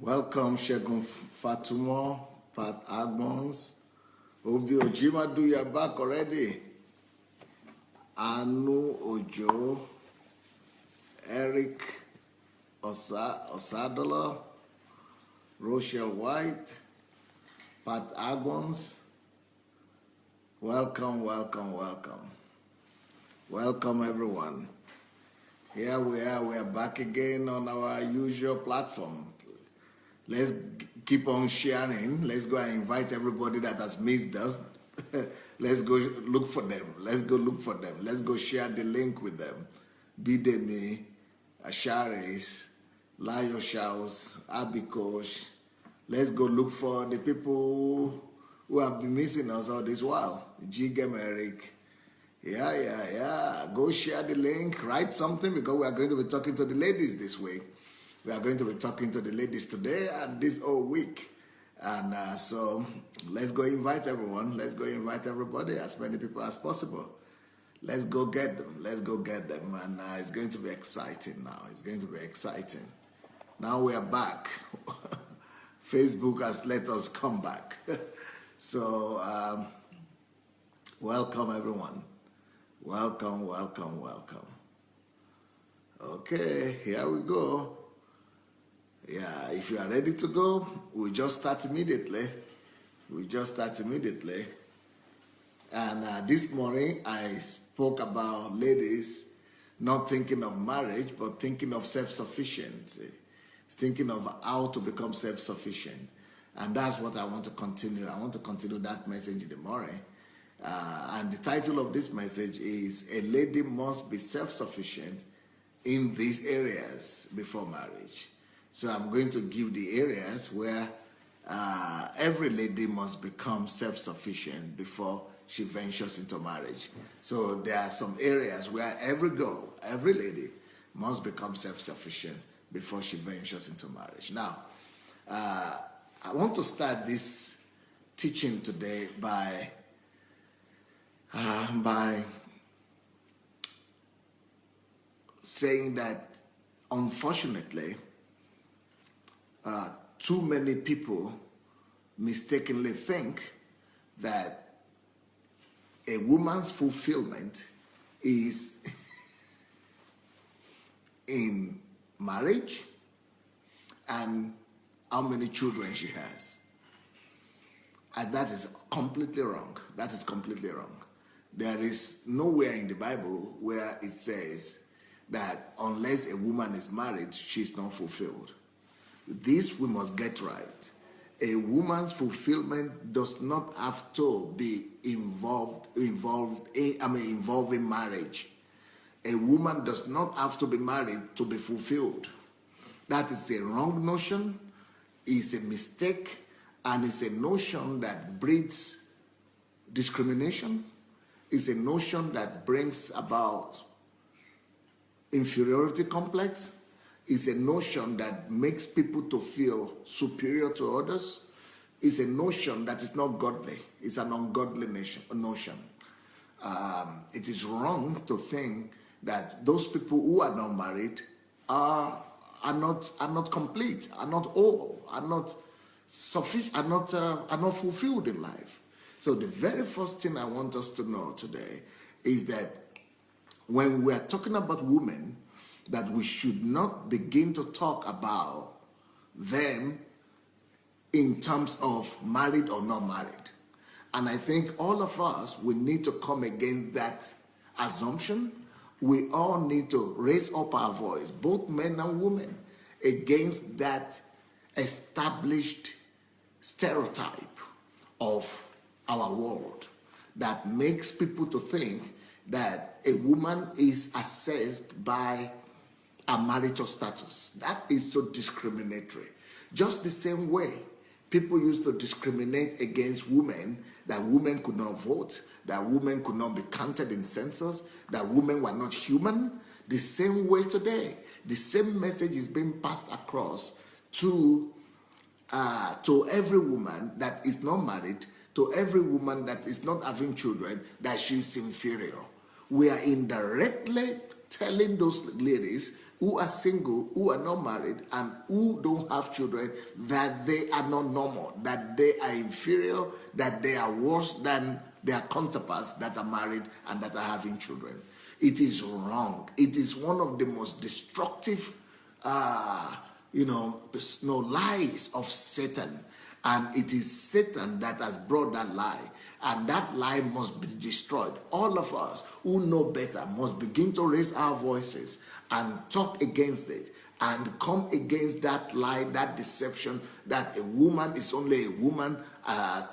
Welcome, Shegun Fatumo, Pat Agbons, Obi Ojimadu, you're back already. Anu Ojo, Eric Osadola, Rochelle White, Pat Agbons. Welcome, welcome, welcome. Welcome, everyone. Here we are back again on our usual platform. Let's keep on sharing. Let's go and invite everybody that has missed us. Let's go look for them. Let's go share the link with them. Bidemi, Asharis, Layo Shaus, Abikosh. Let's go look for the people who have been missing us all this while. Jigem Eric. Yeah. Go share the link. Write something because we are going to be talking to the ladies this week. We are going to be talking to the ladies today and this whole week. And so let's go invite everyone. Let's go invite everybody, as many people as possible. Let's go get them. And it's going to be exciting now. It's going to be exciting. Now we are back. Facebook has let us come back. So welcome, everyone. Welcome. Okay, here we go. Yeah, if you are ready to go, we'll just start immediately. And this morning, I spoke about ladies not thinking of marriage, but thinking of self-sufficiency. Thinking of how to become self-sufficient. And that's what I want to continue. I want to continue that message in the morning. And the title of this message is, A Lady Must Be Self-Sufficient in These Areas Before Marriage. So I'm going to give the areas where every lady must become self-sufficient before she ventures into marriage. So there are some areas where every girl, every lady must become self-sufficient before she ventures into marriage. Now, I want to start this teaching today by saying that, unfortunately, too many people mistakenly think that a woman's fulfillment is in marriage and how many children she has. And that is completely wrong. There is nowhere in the Bible where it says that unless a woman is married, she's not fulfilled. This we must get right. A woman's fulfillment does not have to be involved in marriage. A woman does not have to be married to be fulfilled. That is a wrong notion, it's a mistake, and it's a notion that breeds discrimination. It's a notion that brings about inferiority complex. It's a notion that makes people to feel superior to others. It's a notion that is not godly. It's an ungodly notion. It is wrong to think that those people who are not married are not complete, are not whole, are not sufficient, are not fulfilled in life. So the very first thing I want us to know today is that when we are talking about women, that we should not begin to talk about them in terms of married or not married. And I think all of us, we need to come against that assumption. We all need to raise up our voice, both men and women, against that established stereotype of our world that makes people to think that a woman is assessed by a marital status. That is so discriminatory. Just the same way people used to discriminate against women, that women could not vote, that women could not be counted in census, that women were not human. The same way today, the same message is being passed across to every woman that is not married, to every woman that is not having children, that she is inferior. We are indirectly telling those ladies who are single, who are not married, and who don't have children, that they are not normal, that they are inferior, that they are worse than their counterparts that are married and that are having children. It is wrong. It is one of the most destructive, lies of Satan. And it is Satan that has brought that lie. And that lie must be destroyed. All of us who know better must begin to raise our voices and talk against it and come against that lie, that deception, that a woman is only a woman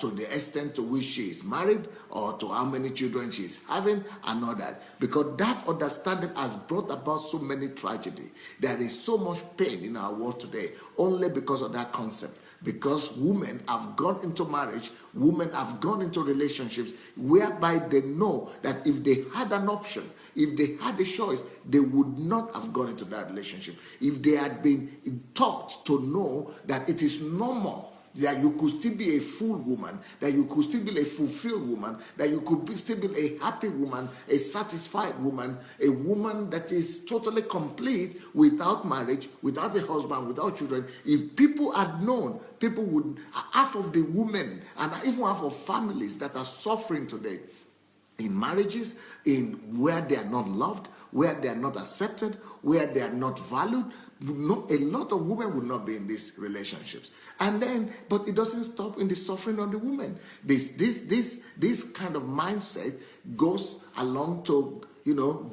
to the extent to which she is married or to how many children she is having and all that. Because that understanding has brought about so many tragedy. There is so much pain in our world today only because of that concept. Because women have gone into marriage, women have gone into relationships whereby they know that if they had an option, if they had a choice, they would not have gone into that relationship. If they had been taught to know that it is normal, that you could still be a full woman, that you could still be a fulfilled woman, that you could still be a happy woman, a satisfied woman, a woman that is totally complete without marriage, without a husband, without children. If people had known, people would, half of the women and even half of families that are suffering today in marriages, in where they are not loved, where they are not accepted, where they are not valued. No, a lot of women would not be in these relationships. And then, but it doesn't stop in the suffering of the women. This kind of mindset goes along to,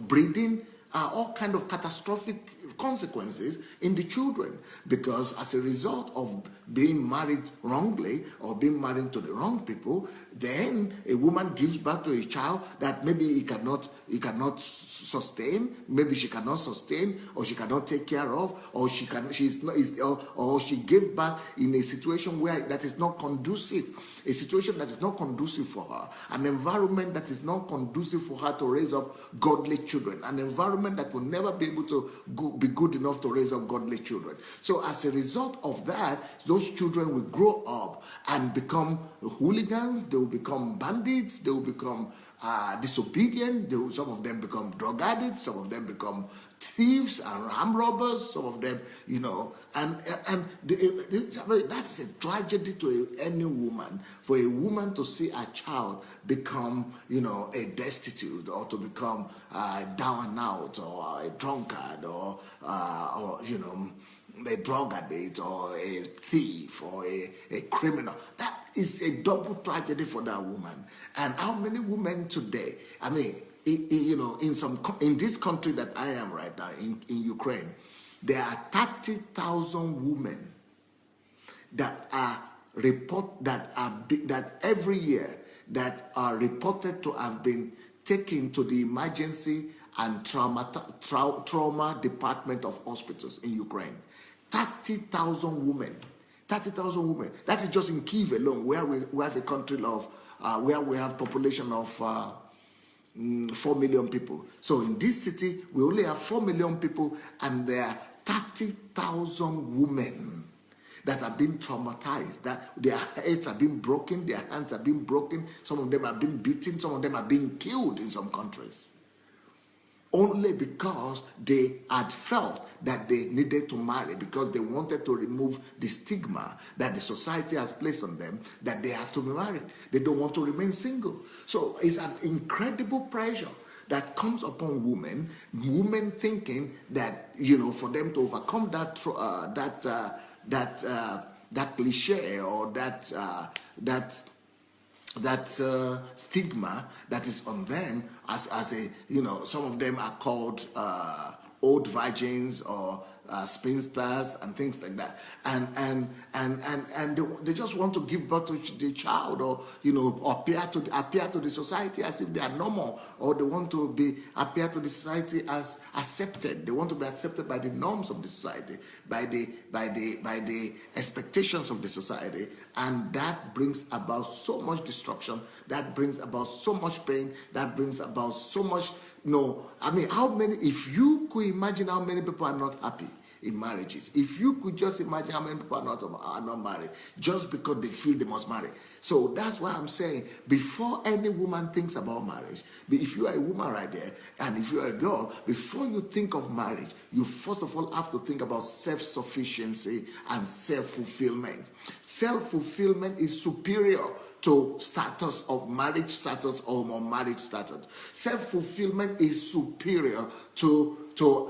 breeding all kind of catastrophic consequences in the children, because as a result of being married wrongly or being married to the wrong people, then a woman gives birth to a child that maybe he cannot sustain, maybe she cannot sustain, or she cannot take care of, or she gave birth in a situation where that is not conducive, a situation that is not conducive for her, an environment that is not conducive for her to raise up godly children, an environment that will never be able to be good enough to raise up godly children. So as a result of that, those children will grow up and become hooligans, they will become bandits, they will become disobedient, some of them become drug addicts, some of them become thieves and armed robbers, some of them, that is a tragedy to any woman, for a woman to see a child become, a destitute, or to become down and out, or a drunkard, or a drug addict, or a thief, or a criminal. That is a double tragedy for that woman. And how many women today, in this country that I am right now, in Ukraine, there are 30,000 women that are that every year that are reported to have been taken to the emergency and trauma department of hospitals in Ukraine. 30,000 women. 30,000 women. That is just in Kyiv alone, where we have a country of, where we have population of 4 million people. So in this city, we only have 4 million people, and there are 30,000 women that have been traumatized, that their heads have been broken, their hands have been broken, some of them have been beaten, some of them have been killed in some countries. Only because they had felt that they needed to marry, because they wanted to remove the stigma that the society has placed on them, that they have to be married. They don't want to remain single. So it's an incredible pressure that comes upon women thinking that, for them to overcome that cliche or that stigma that is on them, as a, some of them are called old virgins or spinsters and things like that, and they just want to give birth to the child, or appear to the society as if they are normal, or they want to appear to the society as accepted. They want to be accepted by the norms of the society, by the expectations of the society, and that brings about so much destruction. That brings about so much pain. That brings about so much. If you could imagine how many people are not happy in marriages. If you could just imagine how many people are not married just because they feel they must marry. So that's why I'm saying, before any woman thinks about marriage, if you are a woman right there, and if you are a girl, before you think of marriage, you first of all have to think about self-sufficiency and self-fulfillment. Self-fulfillment is superior to status of marriage status or marriage status. Self-fulfillment is superior to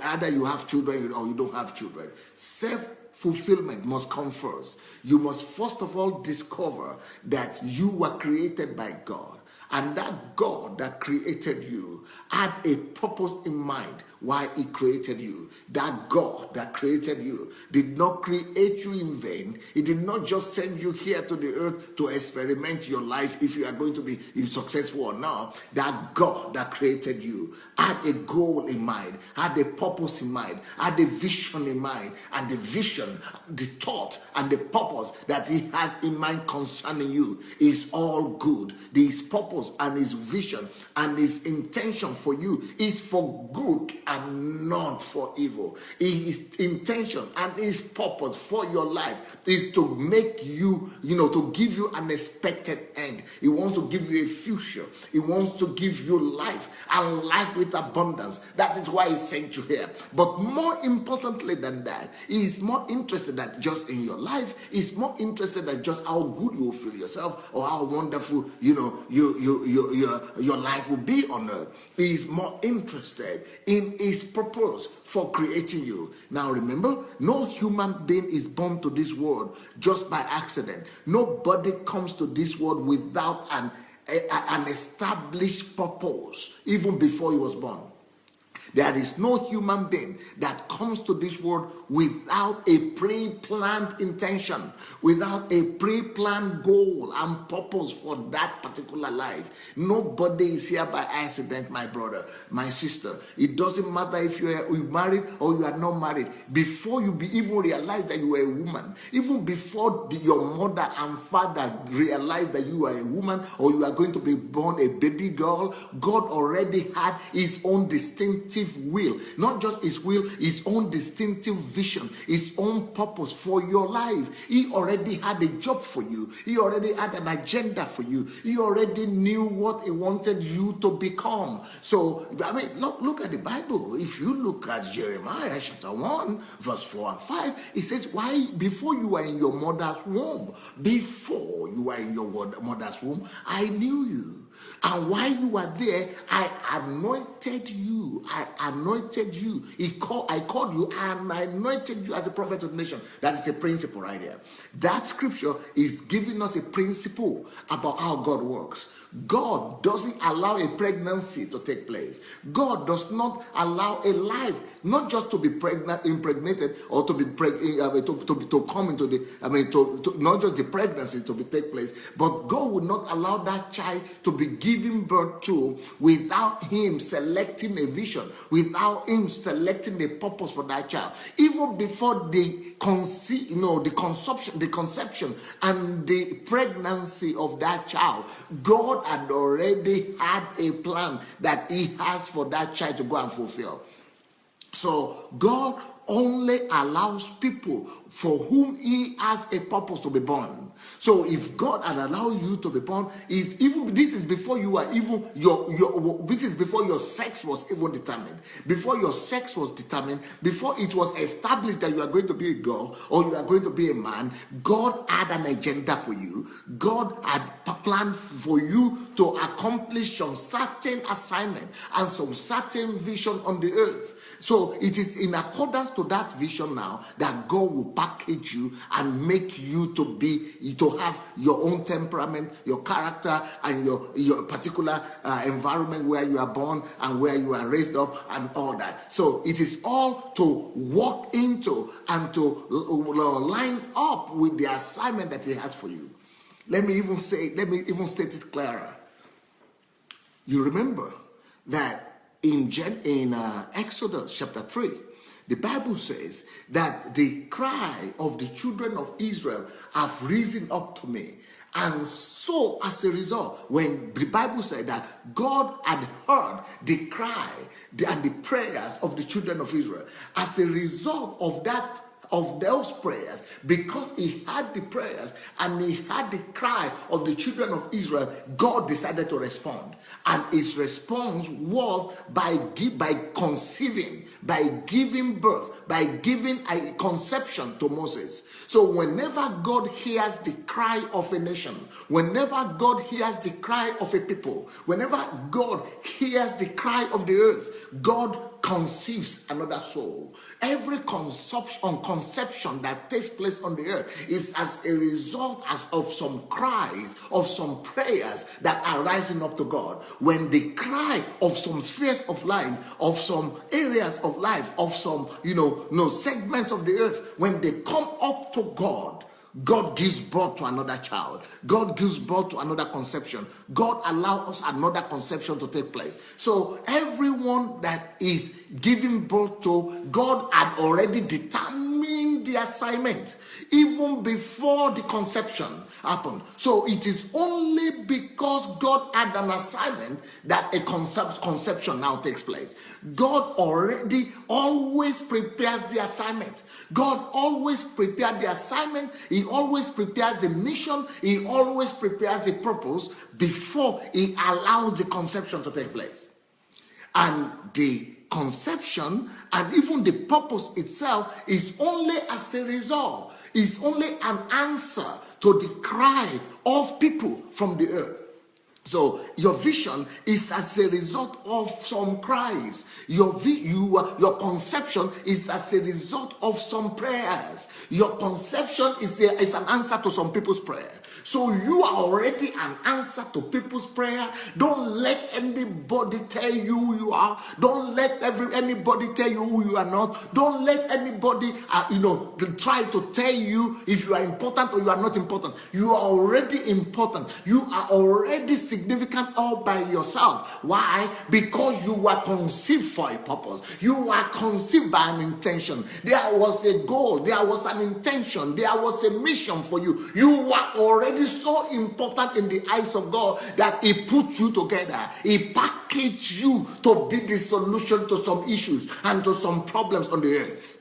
either you have children or you don't have children. Self-fulfillment must come first. You must first of all discover that you were created by God, and that God that created you had a purpose in mind why he created you. That God that created you did not create you in vain. He did not just send you here to the earth to experiment your life if you are going to be successful or not. That God that created you had a goal in mind, had a purpose in mind, had a vision in mind, and the vision, the thought, and the purpose that he has in mind concerning you is all good. His purpose and his vision and his intention for you is for good and not for evil. His intention and his purpose for your life is to make you, to give you an expected end. He wants to give you a future. He wants to give you life, and life with abundance. That is why he sent you here. But more importantly than that, he is more interested than just in your life. He's more interested than just how good you will feel yourself or how wonderful, your life will be on earth. He is more interested in his purpose for creating you. Now remember, no human being is born to this world just by accident. Nobody comes to this world without an established purpose, even before he was born. There is no human being that comes to this world without a pre-planned intention, without a pre-planned goal and purpose for that particular life. Nobody is here by accident, my brother, my sister. It doesn't matter if you are married or you are not married. Before you even realize that you are a woman, even before your mother and father realize that you are a woman or you are going to be born a baby girl, God already had his own distinctive will, not just his will, his own distinctive vision, his own purpose for your life. He already had a job for you. He already had an agenda for you. He already knew what he wanted you to become. So, look at the Bible. If you look at Jeremiah chapter 1, verse 4 and 5, it says, why, before you were in your mother's womb, I knew you. And while you were there, I anointed you. I called you and I anointed you as a prophet of the nation. That is a principle right there. That scripture is giving us a principle about how God works. God doesn't allow a pregnancy to take place. God does not allow a life not just to be impregnated or to be to come into the not just the pregnancy to take place, but God would not allow that child to be given birth to without him selecting a vision, without him selecting a purpose for that child. Even before the conception and the pregnancy of that child, God had already had a plan that he has for that child to go and fulfill. So God only allows people for whom he has a purpose to be born. So if God had allowed you to be born, this is before you are even this is before your sex was even determined. Before your sex was determined, before it was established that you are going to be a girl or you are going to be a man, God had an agenda for you. God had planned for you to accomplish some certain assignment and some certain vision on the earth. So it is in accordance to that vision now that God will package you and make you to have your own temperament, your character, and your particular environment where you are born and where you are raised up and all that. So it is all to walk into and to line up with the assignment that he has for you. Let me even state it clearer. You remember that in Exodus chapter 3, the Bible says that the cry of the children of Israel have risen up to me, And so, as a result, when the Bible said that God had heard the cry and the prayers of the children of Israel, as a result of that, of those prayers, because he heard the prayers and he heard the cry of the children of Israel, God decided to respond. And his response was by conceiving, by giving birth, by giving a conception to Moses. So whenever God hears the cry of a nation, whenever God hears the cry of a people, whenever God hears the cry of the earth, God conceives another soul. Every conception that takes place on the earth is as a result of some cries, of some prayers that are rising up to God. When the cry of some spheres of life, of some areas of life, of some segments of the earth, when they come up to God, God gives birth to another child. God gives birth to another conception. God allows another conception to take place. So everyone that is giving birth to, God had already determined the assignment even before the conception happened. So it is only because God had an assignment that a conception now takes place. God already always prepares the assignment. God always prepared the assignment. He always prepares the mission. He always prepares the purpose before he allows the conception to take place. And the conception and even the purpose itself is only as a result, is only an answer to the cry of people from the earth. So your vision is as a result of some cries. Your conception is as a result of some prayers. Your conception is an answer to some people's prayer. So you are already an answer to people's prayer. Don't let anybody tell you who you are. Don't let anybody tell you who you are not. Don't let anybody try to tell you if you are important or you are not important. You are already important. You are already significant all by yourself. Why? Because you were conceived for a purpose. You were conceived by an intention. There was a goal. There was an intention. There was a mission for you. You were already so important in the eyes of God that he put you together. He packaged you to be the solution to some issues and to some problems on the earth.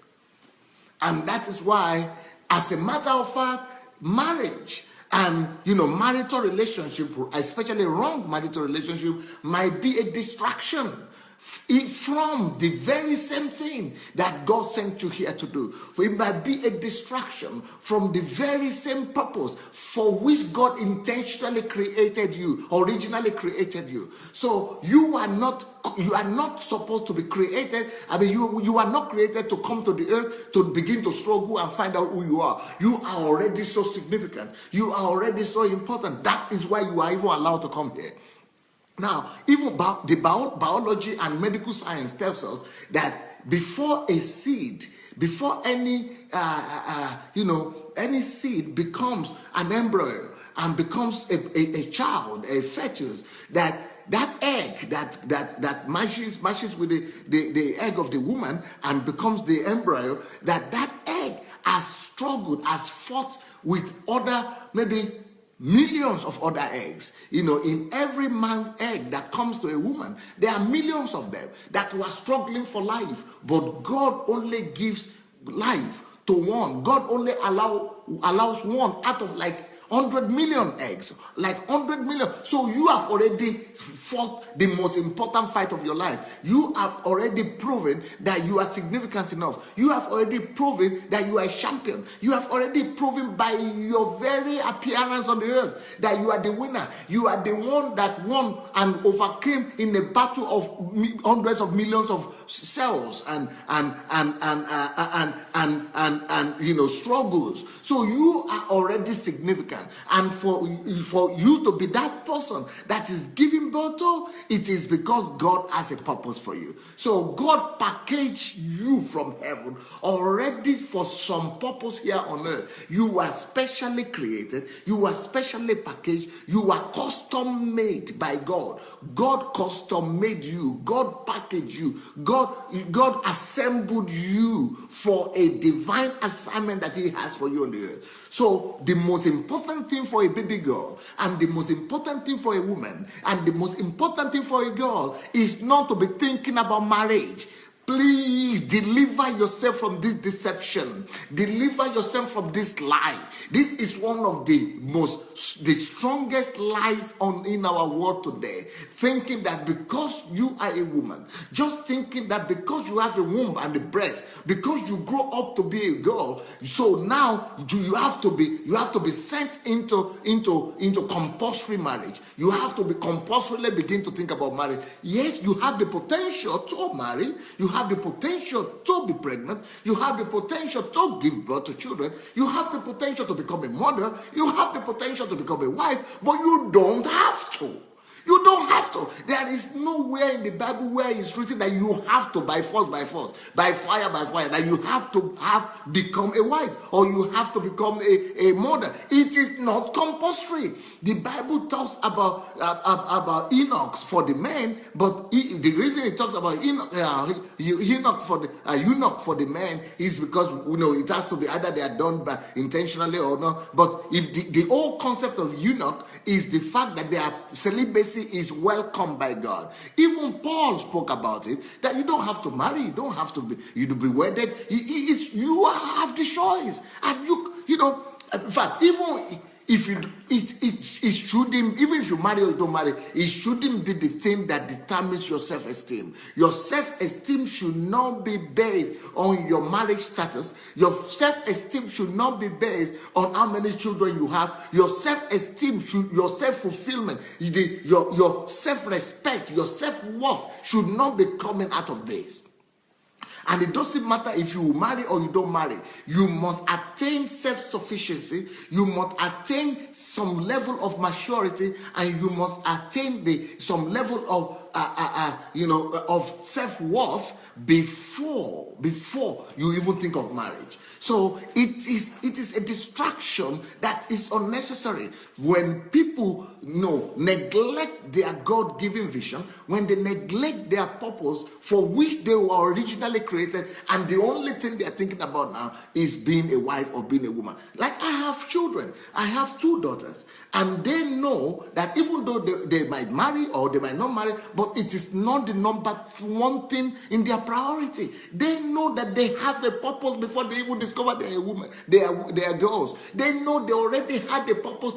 And that is why, as a matter of fact, marriage and marital relationship, especially wrong marital relationship, might be a distraction from the very same thing that God sent you here to do. For it might be a distraction from the very same purpose for which God intentionally created you, originally created you. So you are not supposed to be created. You are not created to come to the earth to begin to struggle and find out who you are. You are already so significant. You are already so important. That is why you are even allowed to come here. Now, even the biology and medical science tells us that before a seed, before any seed becomes an embryo and becomes a child, a fetus, that egg that matches with the egg of the woman and becomes the embryo, that egg has struggled, has fought with other, maybe millions of other eggs. In every man's egg that comes to a woman, there are millions of them that were struggling for life. But God only gives life to one. God only allows one out of 100 million eggs, 100 million. So you have already fought the most important fight of your life. You have already proven that you are significant enough. You have already proven that you are a champion. You have already proven by your very appearance on the earth that you are the winner. You are the one that won and overcame in a battle of hundreds of millions of cells and struggles. So you are already significant. And for you to be that person that is giving birth to, it is because God has a purpose for you. So God packaged you from heaven already for some purpose here on earth. You are specially created. You are specially packaged. You are custom made by God. God custom made you. God packaged you. God assembled you for a divine assignment that he has for you on the earth. So the most important thing for a baby girl, and the most important thing for a woman, and the most important thing for a girl is not to be thinking about marriage. Please deliver yourself from this deception. Deliver yourself from this lie. This is one of the strongest lies in our world today. Thinking that because you are a woman, just thinking that because you have a womb and a breast, because you grow up to be a girl, so now you have to be sent into compulsory marriage. You have to be compulsorily begin to think about marriage. Yes, you have the potential to marry. You have the potential to be pregnant. You have the potential to give birth to children. You have the potential to become a mother. You have the potential to become a wife, but you don't have to. You don't have to. There is nowhere in the Bible where it's written that you have to, by force, by fire, that you have to become a wife or you have to become a mother. It is not compulsory. The Bible talks about Enoch for the men, but the reason it talks about eunuch for the men is because it has to be either they are done by intentionally or not. But if the whole concept of eunuch is the fact that their celibacy is welcomed by God. Even Paul spoke about it, that you don't have to marry, you don't have to be wedded. You have the choice, and in fact, even if it shouldn't, even if you marry or you don't marry, it shouldn't be the thing that determines your self-esteem. Your self-esteem should not be based on your marriage status. Your self-esteem should not be based on how many children you have. Your self-esteem your self-fulfillment, your self-respect, your self-worth should not be coming out of this. And it doesn't matter if you marry or you don't marry. You must attain self-sufficiency. You must attain some level of maturity, and you must attain some level of self-worth before you even think of marriage. So it is a distraction that is unnecessary. When people neglect their God-given vision, when they neglect their purpose for which they were originally created, and the only thing they are thinking about now is being a wife or being a woman. Like, I have children. I have 2 daughters, and they know that even though they might marry or they might not marry, but it is not the number one thing in their priority. They know that they have a purpose before they even discover they are a woman. They are girls. They know they already had a purpose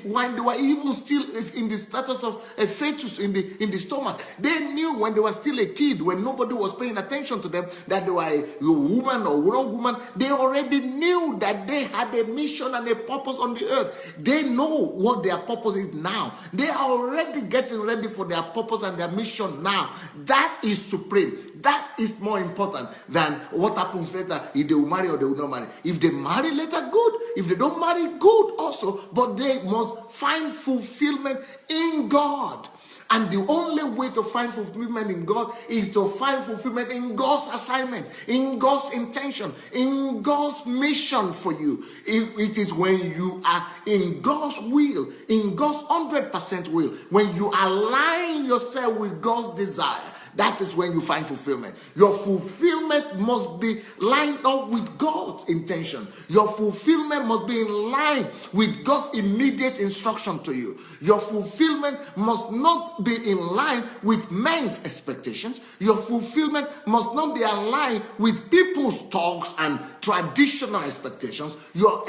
when they were even still in the status of a fetus in the stomach. They knew when they were still a kid, when nobody was paying attention to them, that they were a woman or no woman. They already knew that they had a mission and a purpose on the earth. They know what their purpose is now. They are already getting ready for their purpose and their mission now. That is supreme. That is more important than what happens later, if they will marry or they will not marry. If they marry later, good. If they don't marry, good also. But they must find fulfillment in God. And the only way to find fulfillment in God is to find fulfillment in God's assignment, in God's intention, in God's mission for you. It is when you are in God's will, in God's 100% will, when you align yourself with God's desire. That is when you find fulfillment. Your fulfillment must be lined up with God's intention. Your fulfillment must be in line with God's immediate instruction to you. Your fulfillment must not be in line with men's expectations. Your fulfillment must not be aligned with people's talks and traditional expectations. Your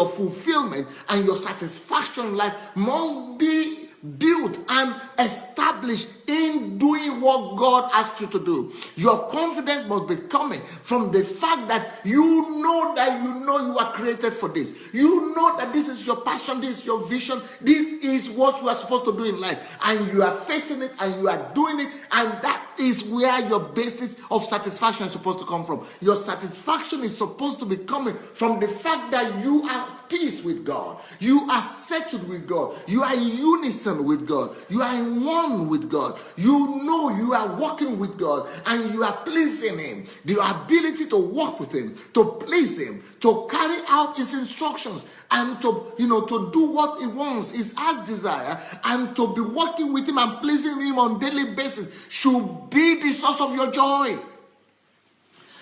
fulfillment and your satisfaction in life must be built and established in doing what God asked you to do. Your confidence must be coming from the fact that you know you are created for this. You know that this is your passion, this is your vision, this is what you are supposed to do in life, and you are facing it and you are doing it, and that is where your basis of satisfaction is supposed to come from. Your satisfaction is supposed to be coming from the fact that you are at peace with God. You are settled with God. You are in unison with God. You are in one with God. You know you are walking with God and you are pleasing Him. The ability to walk with Him, to please Him, to carry out His instructions, and to do what He wants, His heart desire, and to be working with Him and pleasing Him on a daily basis should be the source of your joy,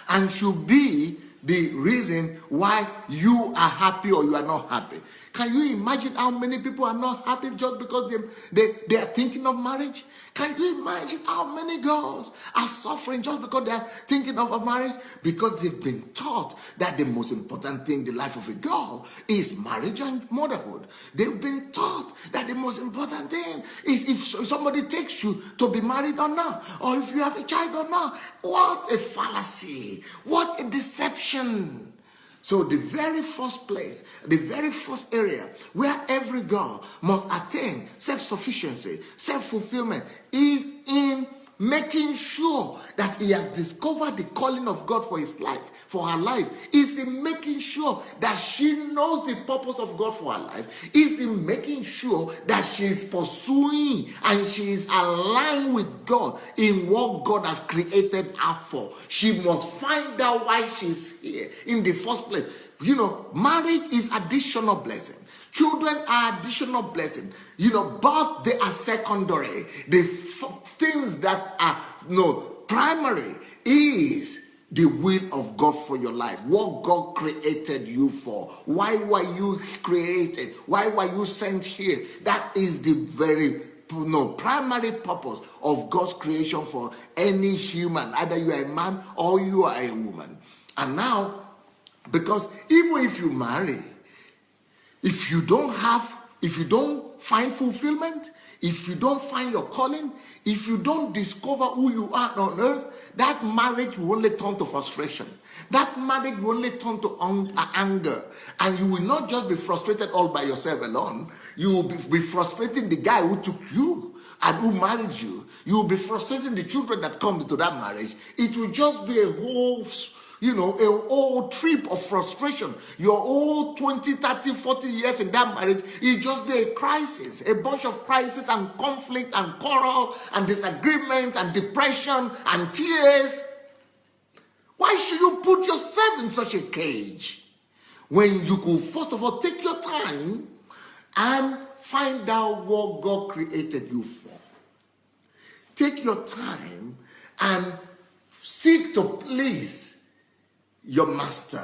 and should be the reason why you are happy or you are not happy. Can you imagine how many people are not happy just because they are thinking of marriage? Can you imagine how many girls are suffering just because they are thinking of a marriage? Because they've been taught that the most important thing in the life of a girl is marriage and motherhood. They've been taught that the most important thing is if somebody takes you to be married or not, or if you have a child or not. What a fallacy! What a deception! So the very first place, the very first area where every girl must attain self-sufficiency, self-fulfillment is in making sure that he has discovered the calling of God for his life, for her life, is in making sure that she knows the purpose of God for her life, is in making sure that she is pursuing and she is aligned with God in what God has created her for. She must find out why she's here in the first place. You know, marriage is additional blessing. Children are additional blessing. You know, but they are secondary. The things that are primary is the will of God for your life. What God created you for. Why were you created? Why were you sent here? That is the very primary purpose of God's creation for any human. Either you are a man or you are a woman. And now, because even if you marry, if you don't find fulfillment, if you don't find your calling, if you don't discover who you are on earth, that marriage will only turn to frustration. That marriage will only turn to anger. And you will not just be frustrated all by yourself alone. You will be frustrating the guy who took you and who married you. You will be frustrating the children that come into that marriage. It will just be a whole trip of frustration. Your whole 20, 30, 40 years in that marriage, it just be a crisis, a bunch of crisis and conflict and quarrel and disagreement and depression and tears. Why should you put yourself in such a cage when you could first of all take your time and find out what God created you for? Take your time and seek to please your master,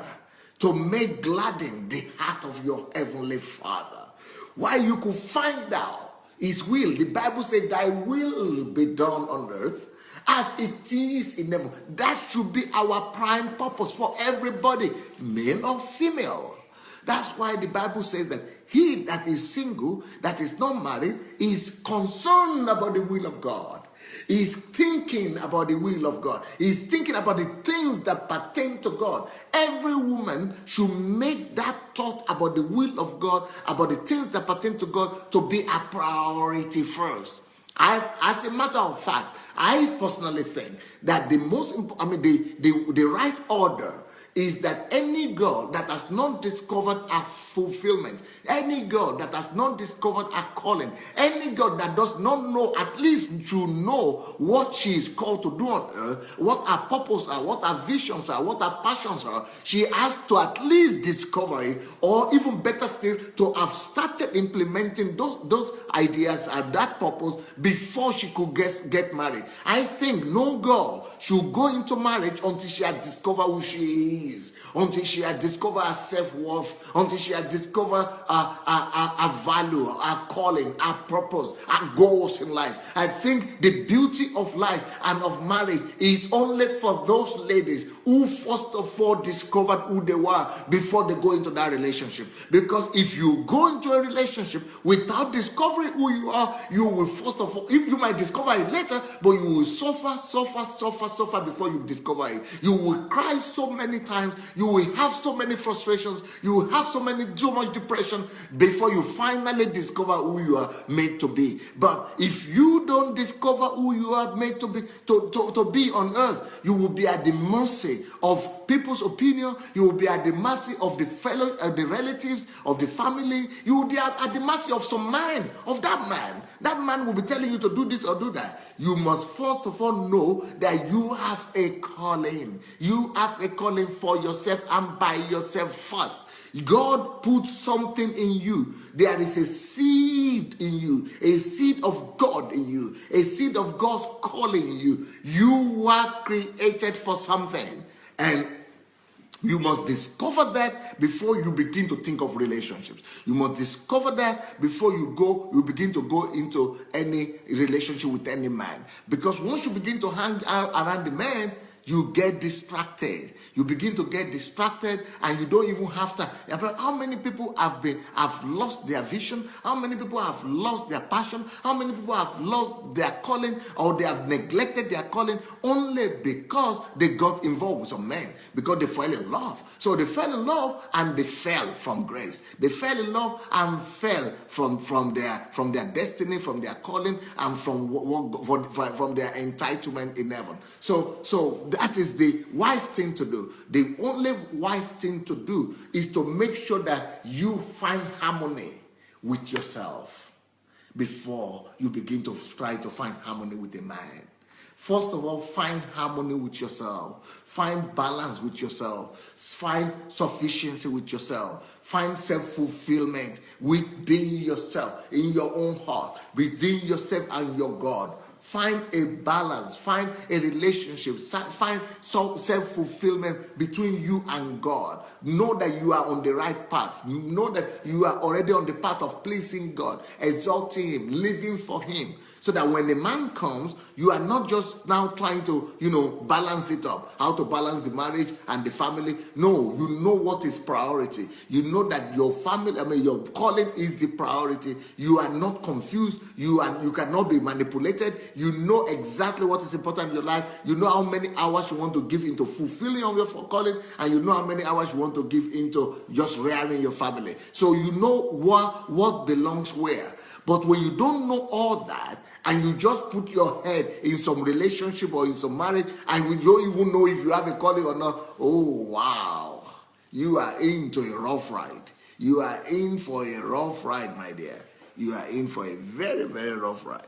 to make gladden the heart of your heavenly Father. Why you could find out his will. The Bible says, thy will be done on earth as it is in heaven. That should be our prime purpose for everybody, male or female. That's why the Bible says that he that is single, that is not married, is concerned about the will of God. He's thinking about the will of God. He's thinking about the things that pertain to God. Every woman should make that thought about the will of God, about the things that pertain to God, to be a priority first. As a matter of fact, I personally think that the right order is that any girl that has not discovered her fulfillment, any girl that has not discovered her calling, any girl that does not know, at least to know what she is called to do on earth, what her purpose are, what her visions are, what her passions are, she has to at least discover it, or even better still, to have started implementing those ideas and that purpose before she could get married. I think no girl should go into marriage until she has discovered who she is. Until she had discovered her self-worth, until she had discovered her value, her calling, her purpose, her goals in life. I think the beauty of life and of marriage is only for those ladies who first of all discovered who they were before they go into that relationship. Because if you go into a relationship without discovering who you are, you will first of all, you might discover it later, but you will suffer before you discover it. You will cry so many times. You will have so many frustrations. You will have so much depression before you finally discover who you are made to be. But if you don't discover who you are made to be on earth, you will be at the mercy of people's opinion. You will be at the mercy of the relatives, of the family. You will be at the mercy of some man, of that man. That man will be telling you to do this or do that. You must first of all know that you have a calling. You have a calling for yourself and by yourself first. God put something in you. There is a seed in you, a seed of God in you, a seed of God's calling in you. You were created for something. And You must discover that before you begin to think of relationships. You must discover that before you begin to go into any relationship with any man. Because once you begin to hang out around the man, you get distracted. You begin to get distracted, and you don't even have time. How many people have lost their vision? How many people have lost their passion? How many people have lost their calling, or they have neglected their calling only because they got involved with some men, because they fell in love. So they fell in love and they fell from grace. They fell in love and fell from their destiny, from their calling, and from their entitlement in heaven. So that is the wise thing to do. The only wise thing to do is to make sure that you find harmony with yourself before you begin to try to find harmony with a man. First of all, find harmony with yourself. Find balance with yourself. Find sufficiency with yourself. Find self-fulfillment within yourself, in your own heart, within yourself and your God. Find a balance, find a relationship, find some self-fulfillment between you and God. Know that you are on the right path. Know that you are already on the path of pleasing God, exalting Him, living for Him. So that when a man comes, you are not just now trying to, balance it up, how to balance the marriage and the family. No, you know what is priority. You know that your family, your calling is the priority. You are not confused. You cannot be manipulated. You know exactly what is important in your life. You know how many hours you want to give into fulfilling of your calling, and you know how many hours you want to give into just rearing your family. So you know what belongs where. But when you don't know all that, and you just put your head in some relationship or in some marriage, and you don't even know if you have a calling or not, oh wow, you are into a rough ride. You are in for a rough ride, my dear. You are in for a very, very rough ride.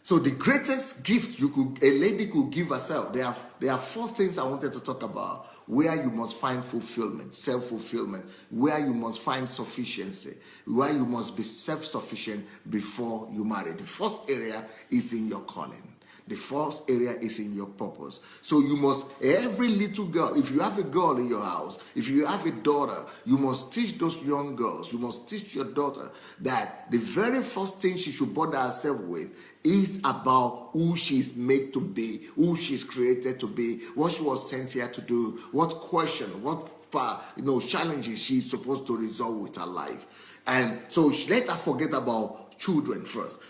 So the greatest gift a lady could give herself, there are 4 things I wanted to talk about. Where you must find fulfillment, self-fulfillment, where you must find sufficiency, where you must be self-sufficient before you marry. The first area is in your calling. The first area is in your purpose. So you must, every little girl, if you have a girl in your house, if you have a daughter, you must teach those young girls, you must teach your daughter that the very first thing she should bother herself with is about who she's made to be, who she's created to be, what she was sent here to do, what question, what challenges she's supposed to resolve with her life. And so let her forget about children first.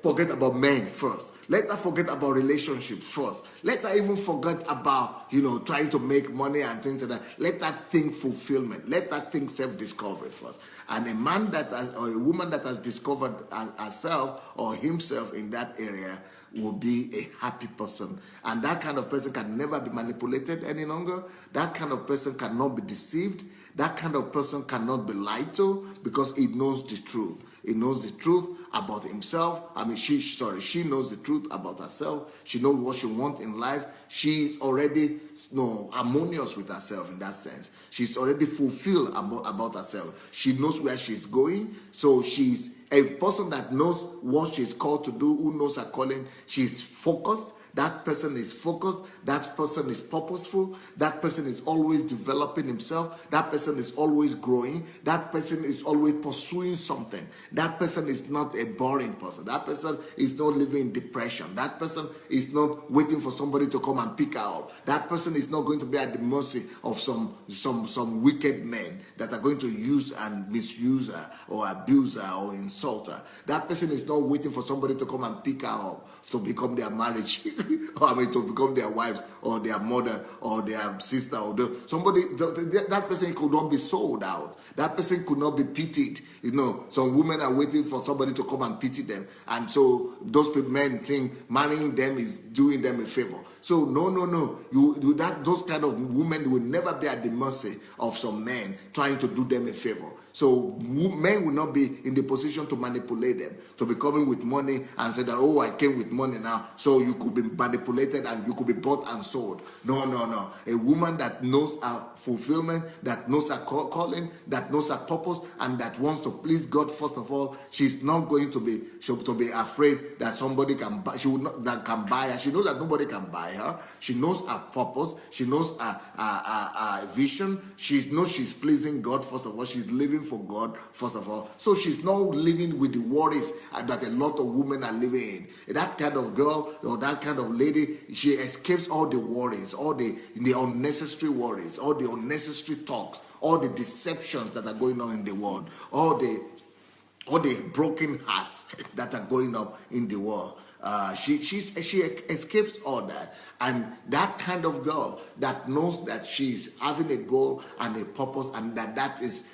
Forget about men first. Let her forget about relationships first. Let her even forget about, trying to make money and things like that. Let her think fulfillment. Let her think self-discovery first. And a man or a woman that has discovered herself or himself in that area will be a happy person. And that kind of person can never be manipulated any longer. That kind of person cannot be deceived. That kind of person cannot be lied to, because he knows the truth. He knows the truth about himself. She knows the truth about herself. She knows what she wants in life. She's already harmonious with herself in that sense. She's already fulfilled about herself. She knows where she's going. So she's a person that knows what she's called to do, who knows her calling. She's focused. That person is focused. That person is purposeful. That person is always developing himself. That person is always growing. That person is always pursuing something. That person is not a boring person. That person is not living in depression. That person is not waiting for somebody to come and pick her up. That person is not going to be at the mercy of some wicked men that are going to use and misuse her or abuse her or insult her. That person is not waiting for somebody to come and pick her up to become their marriage, to become their wives or their mother or their sister or that person could not be sold out. That person could not be pitied. Some women are waiting for somebody to come and pity them, and so those men think marrying them is doing them a favor. So no. Those kind of women will never be at the mercy of some men trying to do them a favor. So men will not be in the position vision to manipulate them, to be coming with money and say that, oh, I came with money now, so you could be manipulated and you could be bought and sold. No. A woman that knows her fulfillment, that knows her calling, that knows her purpose, and that wants to please God first of all, she's not going to be afraid that somebody can buy. She will not that can buy her. She knows that nobody can buy her. She knows her purpose. She knows her vision. She knows she's pleasing God first of all. She's living for God first of all. So she's not living with the worries that a lot of women are living in. That kind of girl or that kind of lady, she escapes all the worries, all the unnecessary worries, all the unnecessary talks, all the deceptions that are going on in the world, all the broken hearts that are going up in the world. She escapes all that, and that kind of girl that knows that she's having a goal and a purpose, and that is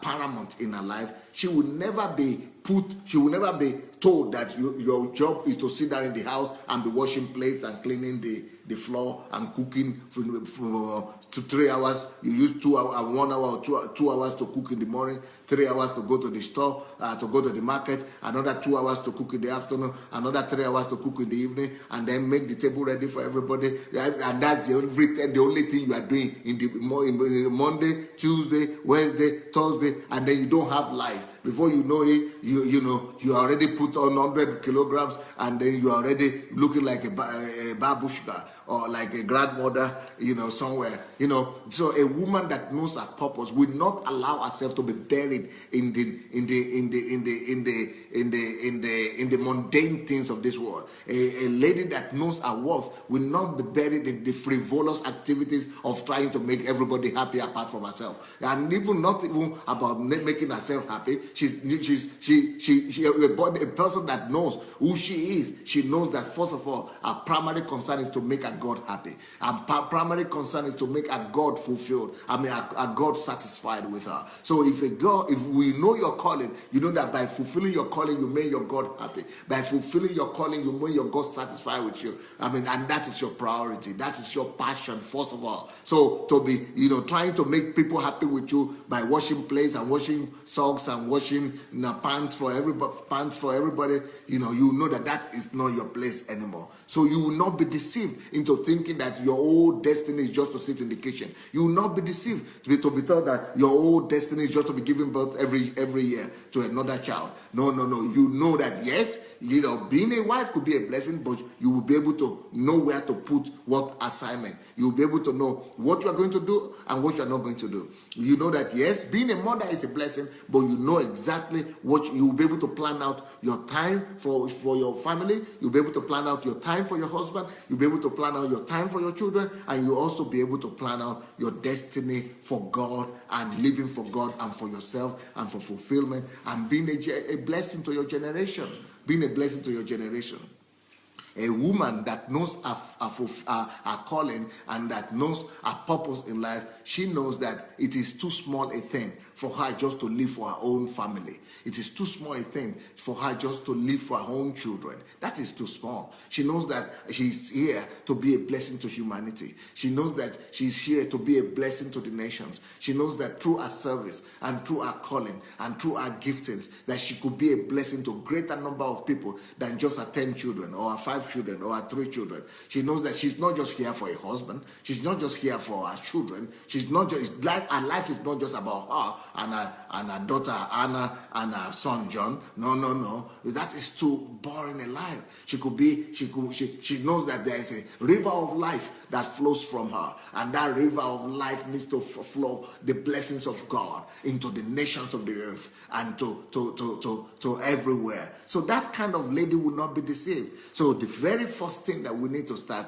paramount in her life. She will never be told that your job is to sit down in the house and be washing plates and cleaning the floor and cooking for 3 hours. You use 2 hours, 1 hour or 2 hours to cook in the morning, 3 hours to go to the store, to go to the market, another 2 hours to cook in the afternoon, another 3 hours to cook in the evening, and then make the table ready for everybody. And that's the only thing you are doing in the Monday, Tuesday, Wednesday, Thursday, and then you don't have life. Before you know it, you already put on 100 kilograms, and then you are already looking like a babushka or like a grandmother, somewhere. So a woman that knows her purpose will not allow herself to be buried in the mundane things of this world. A lady that knows her worth will not be buried in the frivolous activities of trying to make everybody happy apart from herself, and not even about making herself happy. She's a person that knows who she is. She knows that first of all, her primary concern is to make her God happy. Her primary concern is to make her God fulfilled. Her God satisfied with her. So if we know your calling, you know that by fulfilling your calling, you make your God happy. By fulfilling your calling, you make your God satisfied with you. And that is your priority. That is your passion, first of all. So to be, trying to make people happy with you by washing plates and washing socks and washing pants for everybody, you know that is not your place anymore. So you will not be deceived into thinking that your whole destiny is just to sit in the kitchen. You will not be deceived to be told that your whole destiny is just to be giving birth every year to another child. No. You know that yes, being a wife could be a blessing, but you will be able to know where to put what assignment. You will be able to know what you are going to do and what you are not going to do. You know that yes, being a mother is a blessing, but you know exactly what you will be able to plan out your time for your family. You'll be able to plan out your time for your husband. You'll be able to plan out your time for your children, and you'll also be able to plan out your destiny for God and living for God and for yourself and for fulfillment and being a blessing to your generation. Being a blessing to your generation. A woman that knows her calling and that knows her purpose in life, she knows that it is too small a thing for her just to live for her own family. It is too small a thing for her just to live for her own children. That is too small. She knows that she's here to be a blessing to humanity. She knows that she's here to be a blessing to the nations. She knows that through her service and through her calling and through her giftings, that she could be a blessing to a greater number of people than just her 10 children or her 5 children or her 3 children. She knows that she's not just here for a husband. She's not just here for her children. She's not just like her life is not just about her and her daughter Anna and her son John. No. That is too boring a life. She knows that there is a river of life that flows from her, and that river of life needs to flow the blessings of God into the nations of the earth and to everywhere. So that kind of lady will not be deceived. So the very first thing that we need to start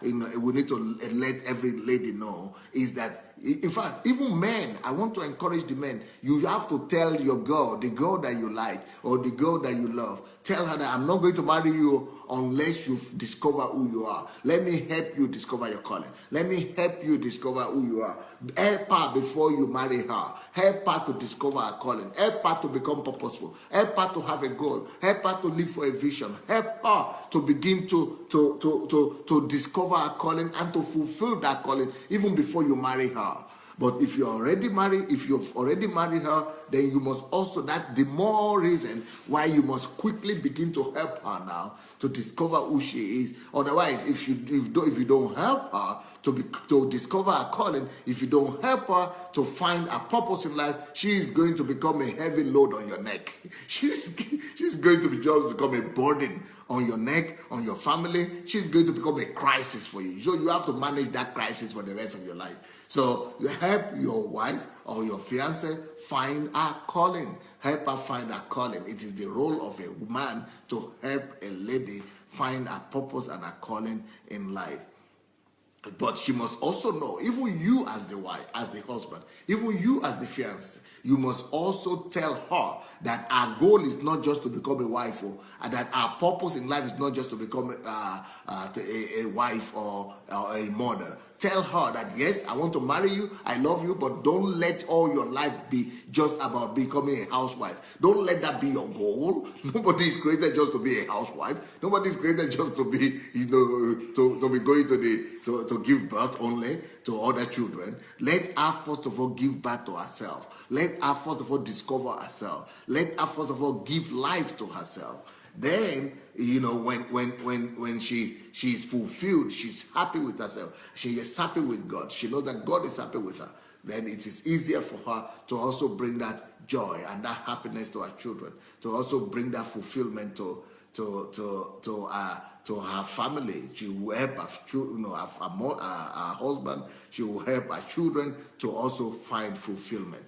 we need to let every lady know is that, in fact, even men, I want to encourage the men, you have to tell your girl, the girl that you like or the girl that you love, tell her that I'm not going to marry you unless you discover who you are. Let me help you discover your calling. Let me help you discover who you are. Help her before you marry her. Help her to discover her calling. Help her to become purposeful. Help her to have a goal. Help her to live for a vision. Help her to begin to discover her calling and to fulfill that calling even before you marry her. But if you've already married her, then you must also, that the more reason why you must quickly begin to help her now to discover who she is. Otherwise, if you don't help her to discover her calling, if you don't help her to find a purpose in life, she is going to become a heavy load on your neck. She's going to become a burden on your neck, on your family. She's going to become a crisis for you. So you have to manage that crisis for the rest of your life. So you help your wife or your fiance find her calling. Help her find her calling. It is the role of a man to help a lady find her purpose and her calling in life. But she must also know, even you as the wife, as the husband, even you as the fiancé, you must also tell her that our goal is not just to become a wife, and that our purpose in life is not just to become a wife or a mother. Tell her that, yes, I want to marry you, I love you, but don't let all your life be just about becoming a housewife. Don't let that be your goal. Nobody is created just to be a housewife. Nobody is created just to be, to be going to give birth only to other children. Let her first of all give birth to herself. Let her first of all discover herself. Let her first of all give life to herself. Then, when she's fulfilled, she's happy with herself, she is happy with God, she knows that God is happy with her, then it is easier for her to also bring that joy and that happiness to her children, to also bring that fulfillment to her family. She will help her husband, she will help her children to also find fulfillment,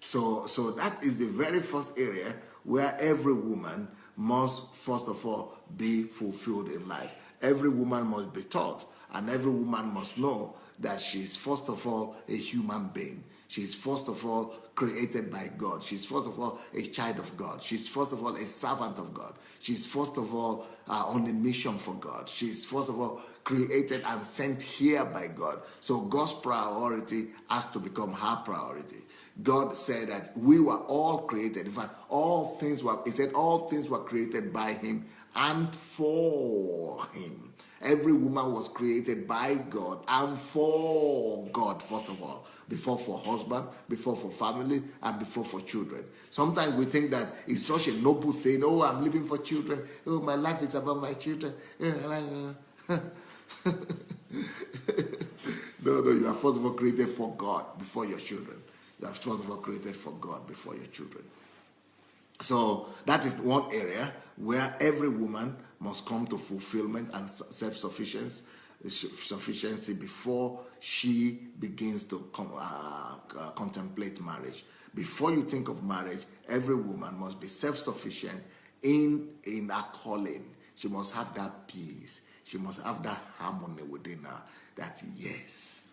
So that is the very first area where every woman must first of all be fulfilled in life. Every woman must be taught, and every woman must know that she is first of all a human being. She is first of all created by God. She's first of all a child of God. She's first of all a servant of God. She's first of all on a mission for God. She's first of all created and sent here by God. So God's priority has to become her priority. God said that we were all created. In fact, he said all things were created by him and for him. Every woman was created by God and for God, first of all. Before for husband, before for family, and before for children. Sometimes we think that it's such a noble thing. Oh, I'm living for children. Oh, my life is about my children. No, you are first of all created for God before your children. You are first of all created for God before your children. So that is one area where every woman must come to fulfillment and self-sufficiency before she begins to contemplate marriage. Before you think of marriage, every woman must be self-sufficient in her calling. She must have that peace. She must have that harmony within her. That yes,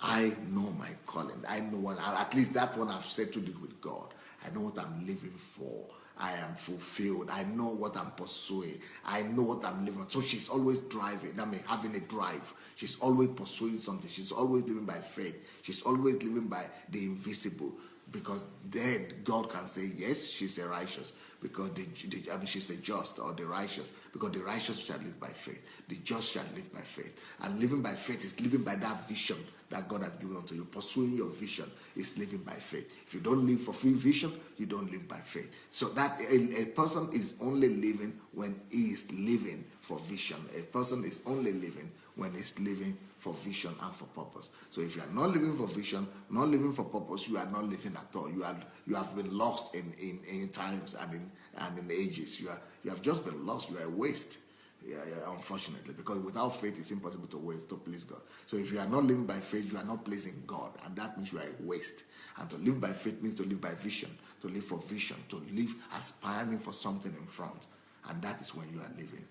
I know my calling. I know at least that one I've settled it with God. I know what I'm living for. I am fulfilled. I know what I'm pursuing. I know what I'm living. So she's always driving. Having a drive. She's always pursuing something. She's always living by faith. She's always living by the invisible. Because then God can say, yes, she's a righteous. Because she's a just or the righteous. Because the righteous shall live by faith. The just shall live by faith. And living by faith is living by that vision that God has given unto you. Pursuing your vision is living by faith. If you don't live for free vision, you don't live by faith. So that a person is only living when he is living for vision. A person is only living when he's living for vision and for purpose. So if you are not living for vision, not living for purpose, you are not living at all. You have been lost in times and in ages. You have just been lost. You are a waste. Yeah, unfortunately, because without faith, it's impossible to please God. So if you are not living by faith, you are not pleasing God, and that means you are a waste. And to live by faith means to live by vision, to live for vision, to live aspiring for something in front, and that is when you are living.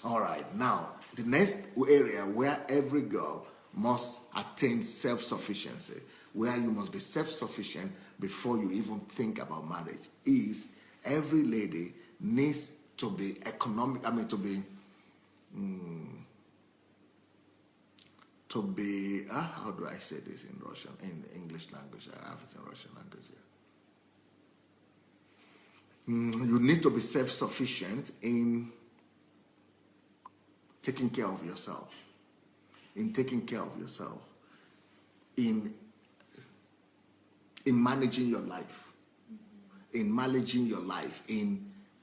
All right, now the next area where every girl must attain self-sufficiency, where you must be self-sufficient before you even think about marriage, is every lady needs to be economic. How do I say this in Russian, in the English language? I have it in Russian language here. You need to be self-sufficient in taking care of yourself, in taking care of yourself, in managing your life, in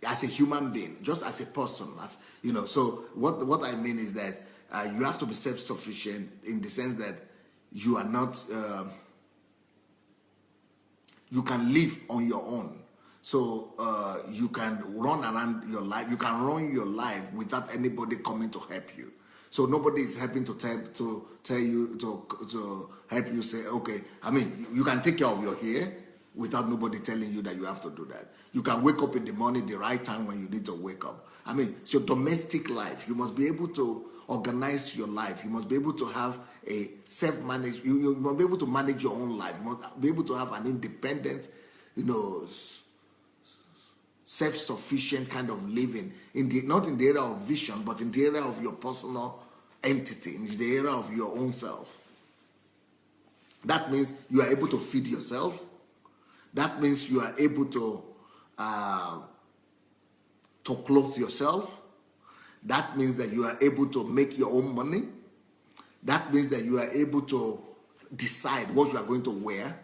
as a human being, just as a person, as you know. So what I mean is that you have to be self-sufficient in the sense that you are not. You can live on your own. So you can run around your life. You can run your life without anybody coming to help you. So nobody is helping to tell you to help you say, okay. I mean, you can take care of your hair without nobody telling you that you have to do that. You can wake up in the morning the right time when you need to wake up. I mean, it's your domestic life. You must be able to organize your life. You must be able to have a self-manage. You must be able to manage your own life. You must be able to have an independent, self-sufficient kind of living, not in the area of vision, but in the area of your personal entity, in the area of your own self. That means you are able to feed yourself. That means you are able to clothe yourself. That means that you are able to make your own money. That means that you are able to decide what you are going to wear.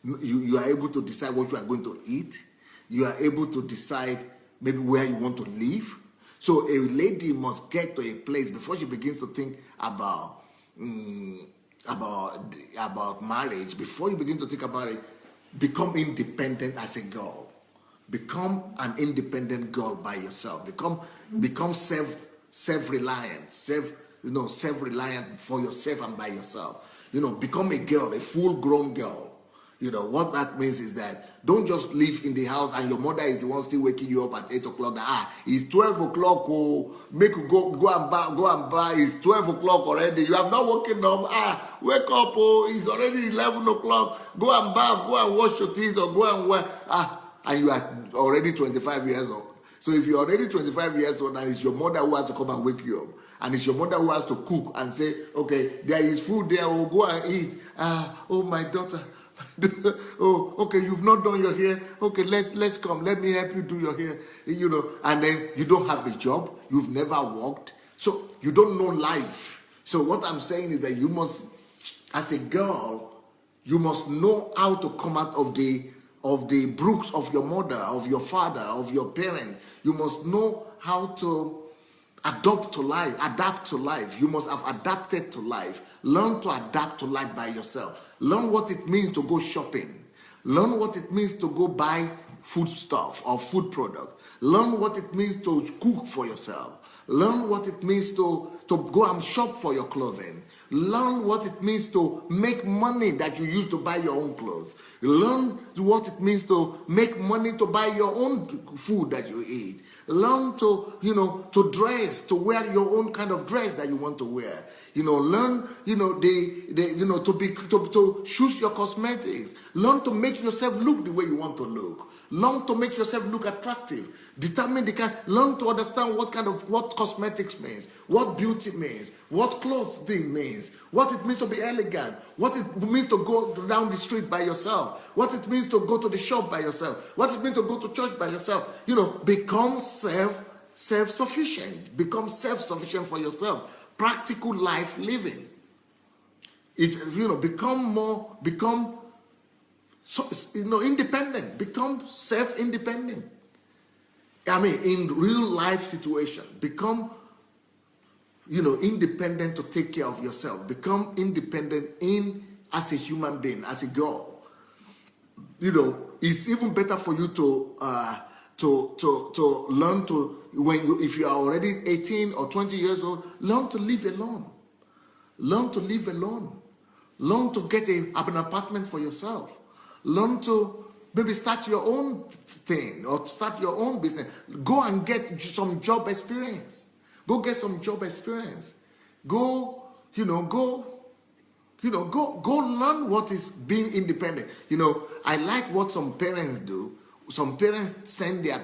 You are able to decide what you are going to eat. You are able to decide maybe where you want to live. So a lady must get to a place before she begins to think about marriage. Before you begin to think about it, become independent as a girl. Become an independent girl by yourself. Become self-reliant, self-reliant for yourself and by yourself. Become a girl, a full-grown girl. What that means is that don't just live in the house and your mother is the one still waking you up at 8 o'clock. It's 12 o'clock. Oh, make you go and buy. It's 12 o'clock already. You have not woken up. Wake up. Oh, it's already 11 o'clock. Go and bath. Go and wash your teeth or go and wear. And you are already 25 years old. So if you're already 25 years old and it's your mother who has to come and wake you up, and it's your mother who has to cook and say, okay, there is food there, oh, go and eat. Oh, my daughter. Oh, okay, you've not done your hair. Okay, let's come. Let me help you do your hair. And then you don't have a job. You've never worked. So you don't know life. So what I'm saying is that you must, as a girl, you must know how to come out of the brooks of your mother, of your father, of your parents. You must know how to adapt to life. You must have adapted to life. Learn to adapt to life by yourself. Learn what it means to go shopping. Learn what it means to go buy food stuff or food product. Learn what it means to cook for yourself. Learn what it means to go and shop for your clothing. Learn what it means to make money that you use to buy your own clothes. Learn what it means to make money to buy your own food that you eat. Learn to dress, to wear your own kind of dress that you want to wear. Learn, to choose your cosmetics. Learn to make yourself look the way you want to look. Learn to make yourself look attractive. Learn to understand what cosmetics means, what beauty means, what clothing means, what it means to be elegant, what it means to go down the street by yourself, what it means to go to the shop by yourself, what it means to go to church by yourself. Become self-sufficient. Become self-sufficient for yourself. Practical life living. It's become independent. Become self-independent. I mean, in real life situation, become independent to take care of yourself. Become independent as a human being, as a girl. It's even better for you to learn to, if you are already 18 or 20 years old, learn to live alone. Learn to live alone. Learn to get an apartment for yourself. Learn to maybe start your own thing or start your own business. Go and get some job experience. Go get some job experience. Go learn what is being independent. I like what some parents do. Some parents send their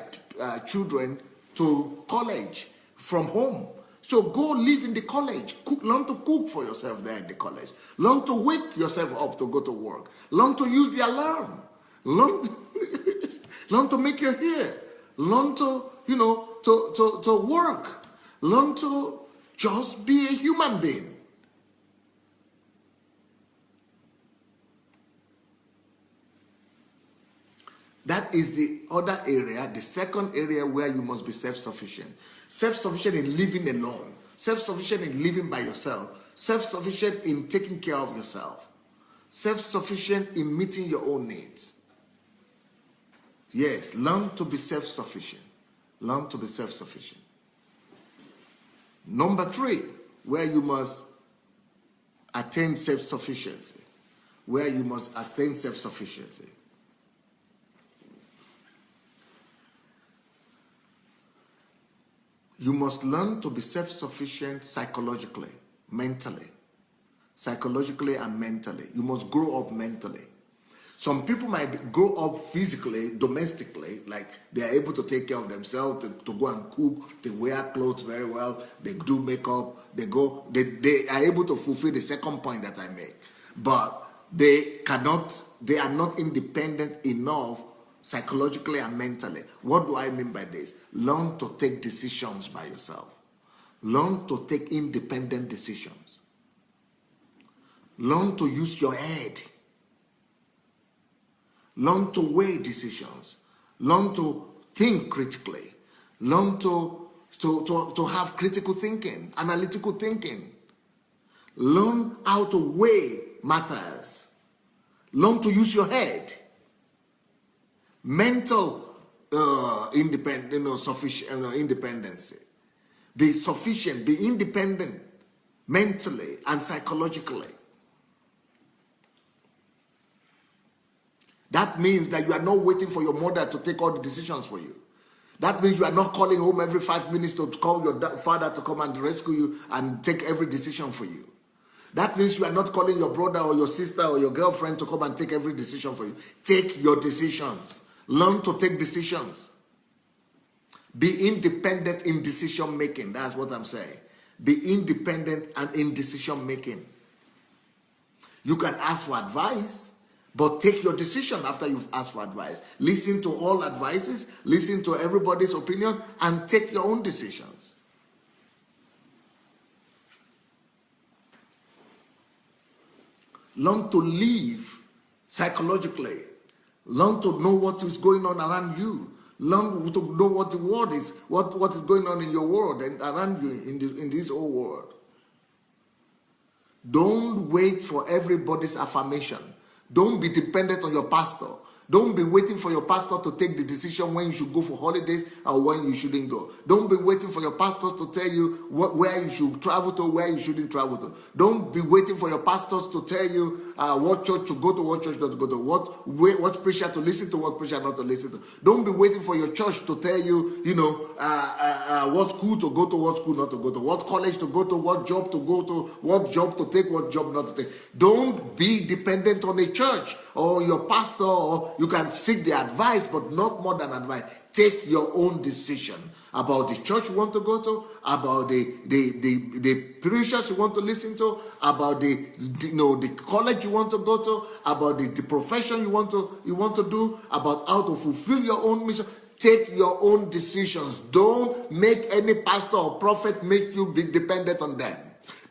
children to college from home. So go live in the college. Learn to cook for yourself there in the college. Learn to wake yourself up to go to work. Learn to use the alarm. Learn to make your hair. Learn to, to work. Learn to Just be a human being. That is the other area, the second area where you must be self-sufficient. Self-sufficient in living alone. Self-sufficient in living by yourself. Self-sufficient in taking care of yourself. Self-sufficient in meeting your own needs. Yes, learn to be self-sufficient. Learn to be self-sufficient. Number 3, where you must attain self-sufficiency. Where you must attain self-sufficiency. You must learn to be self-sufficient psychologically, mentally. Psychologically and mentally. You must grow up mentally. Some people might grow up physically, domestically, like they are able to take care of themselves, to go and cook, they wear clothes very well, they do makeup, they are able to fulfill the second point that I make. But they are not independent enough psychologically and mentally. What do I mean by this? Learn to take decisions by yourself. Learn to take independent decisions. Learn to use your head. Learn to weigh decisions. Learn to think critically. Learn to have critical thinking, analytical thinking. Learn how to weigh matters. Learn to use your head. Mental independency. Be sufficient, be independent mentally and psychologically. That means that you are not waiting for your mother to take all the decisions for you. That means you are not calling home every 5 minutes to call your father to come and rescue you and take every decision for you. That means you are not calling your brother or your sister or your girlfriend to come and take every decision for you. Take your decisions. Learn to take decisions. Be independent in decision making. That's what I'm saying. Be independent and in decision making. You can ask for advice, but take your decision after you've asked for advice. Listen to all advices, listen to everybody's opinion, and take your own decisions. Learn to live psychologically. Learn to know what is going on around you. Learn to know what the world is, what is going on in your world and around you in this whole world. Don't wait for everybody's affirmation. Don't be dependent on your pastor. Don't be waiting for your pastor to take the decision when you should go for holidays or when you shouldn't go. Don't be waiting for your pastors to tell you where you should travel to, where you shouldn't travel to. Don't be waiting for your pastors to tell you what church to go to, what church not to go to, what preacher to listen to, what preacher not to listen to. Don't be waiting for your church to tell you, what school to go to, what school not to go to, what college to go to, what job to go to, what job to take, what job not to take. Don't be dependent on a church or your pastor, or you can seek the advice, but not more than advice. Take your own decision about the church you want to go to, about the preachers you want to listen to, about the college you want to go to, about the profession you want to do, about how to fulfill your own mission. Take your own decisions. Don't make any pastor or prophet make you be dependent on them.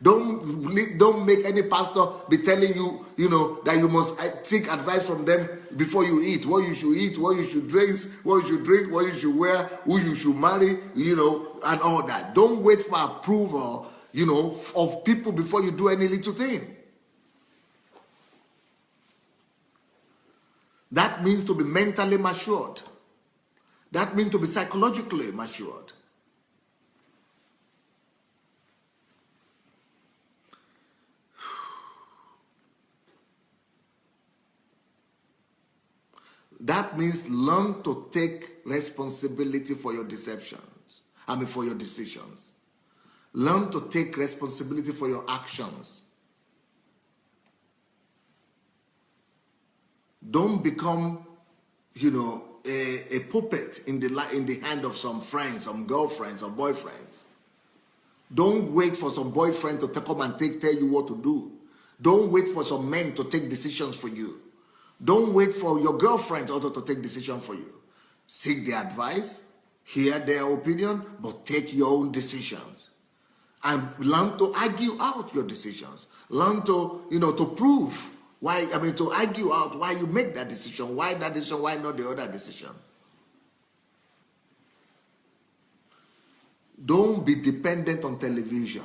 Don't make any pastor be telling you, that you must seek advice from them before you eat, what you should drink, what you should wear, who you should marry, and all that. Don't wait for approval, of people before you do any little thing. That means to be mentally matured. That means to be psychologically matured. That means learn to take responsibility for your for your decisions. Learn to take responsibility for your actions. Don't become, a puppet in the hand of some friends, some girlfriends or boyfriends. Don't wait for some boyfriend to come and tell you what to do. Don't wait for some men to take decisions for you. Don't wait for your girlfriends also to take decisions for you. Seek their advice, hear their opinion, but take your own decisions. and learn to argue out your decisions. Learn to, to prove why, to argue out why you make that decision, why that decision, why not the other decision. Don't be dependent on television.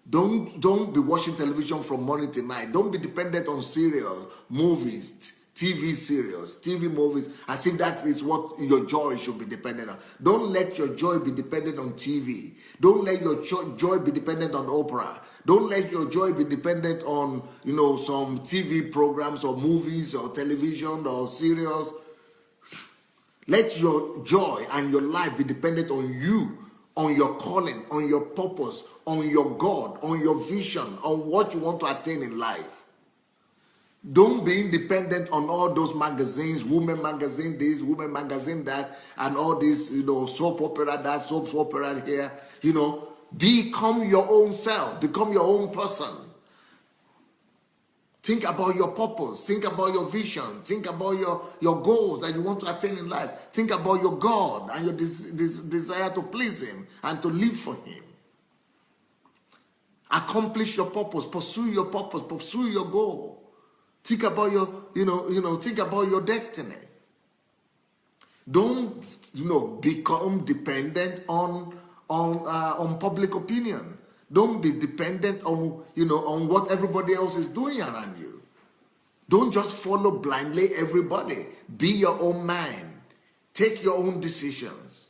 Don't be watching television from morning to night. Don't be dependent on serials, movies, TV serials, TV movies, as if that is what your joy should be dependent on. Don't let your joy be dependent on TV. Don't let your joy be dependent on opera. Don't let your joy be dependent on, some TV programs or movies or television or serials. Let your joy and your life be dependent on you, on your calling, on your purpose, on your God, on your vision, on what you want to attain in life. Don't be independent on all those magazines, women magazine this, women magazine that, and all this, soap opera that, soap opera here. Become your own self, become your own person. Think about your purpose, think about your vision, think about your goals that you want to attain in life. Think about your God and your desire to please Him and to live for Him. Accomplish your purpose, pursue your purpose, pursue your goal. Think about think about your destiny. Don't, become dependent on public opinion. Don't be dependent on, on what everybody else is doing around you. Don't just follow blindly everybody. Be your own man. Take your own decisions.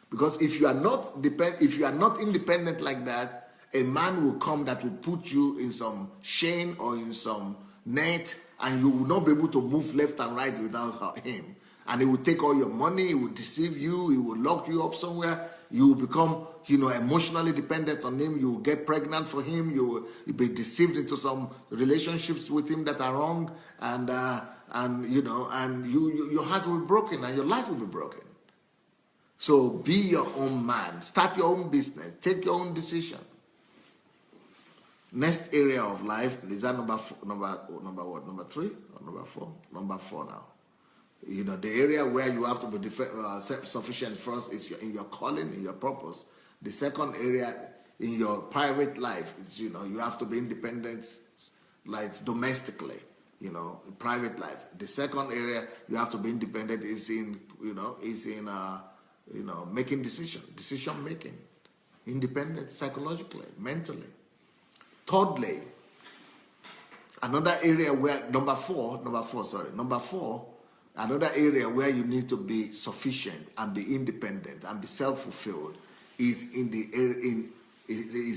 Because if you are not independent like that, a man will come that will put you in some chain or in some net, and you will not be able to move left and right without him. And he will take all your money, he will deceive you, he will lock you up somewhere. You will become, emotionally dependent on him. You will get pregnant for him. You'll be deceived into some relationships with him that are wrong, and your heart will be broken and your life will be broken. So be your own man. Start your own business. Take your own decision. Next area of life, is that number what? Number 3 or number 4? Number 4 now. The area where you have to be self-sufficient first is in your calling, in your purpose. The second area in your private life is, you have to be independent, like domestically, private life. The second area you have to be independent is in, making decision making, independent psychologically, mentally. Thirdly, another area where number four, another area where you need to be sufficient and be independent and be self-fulfilled is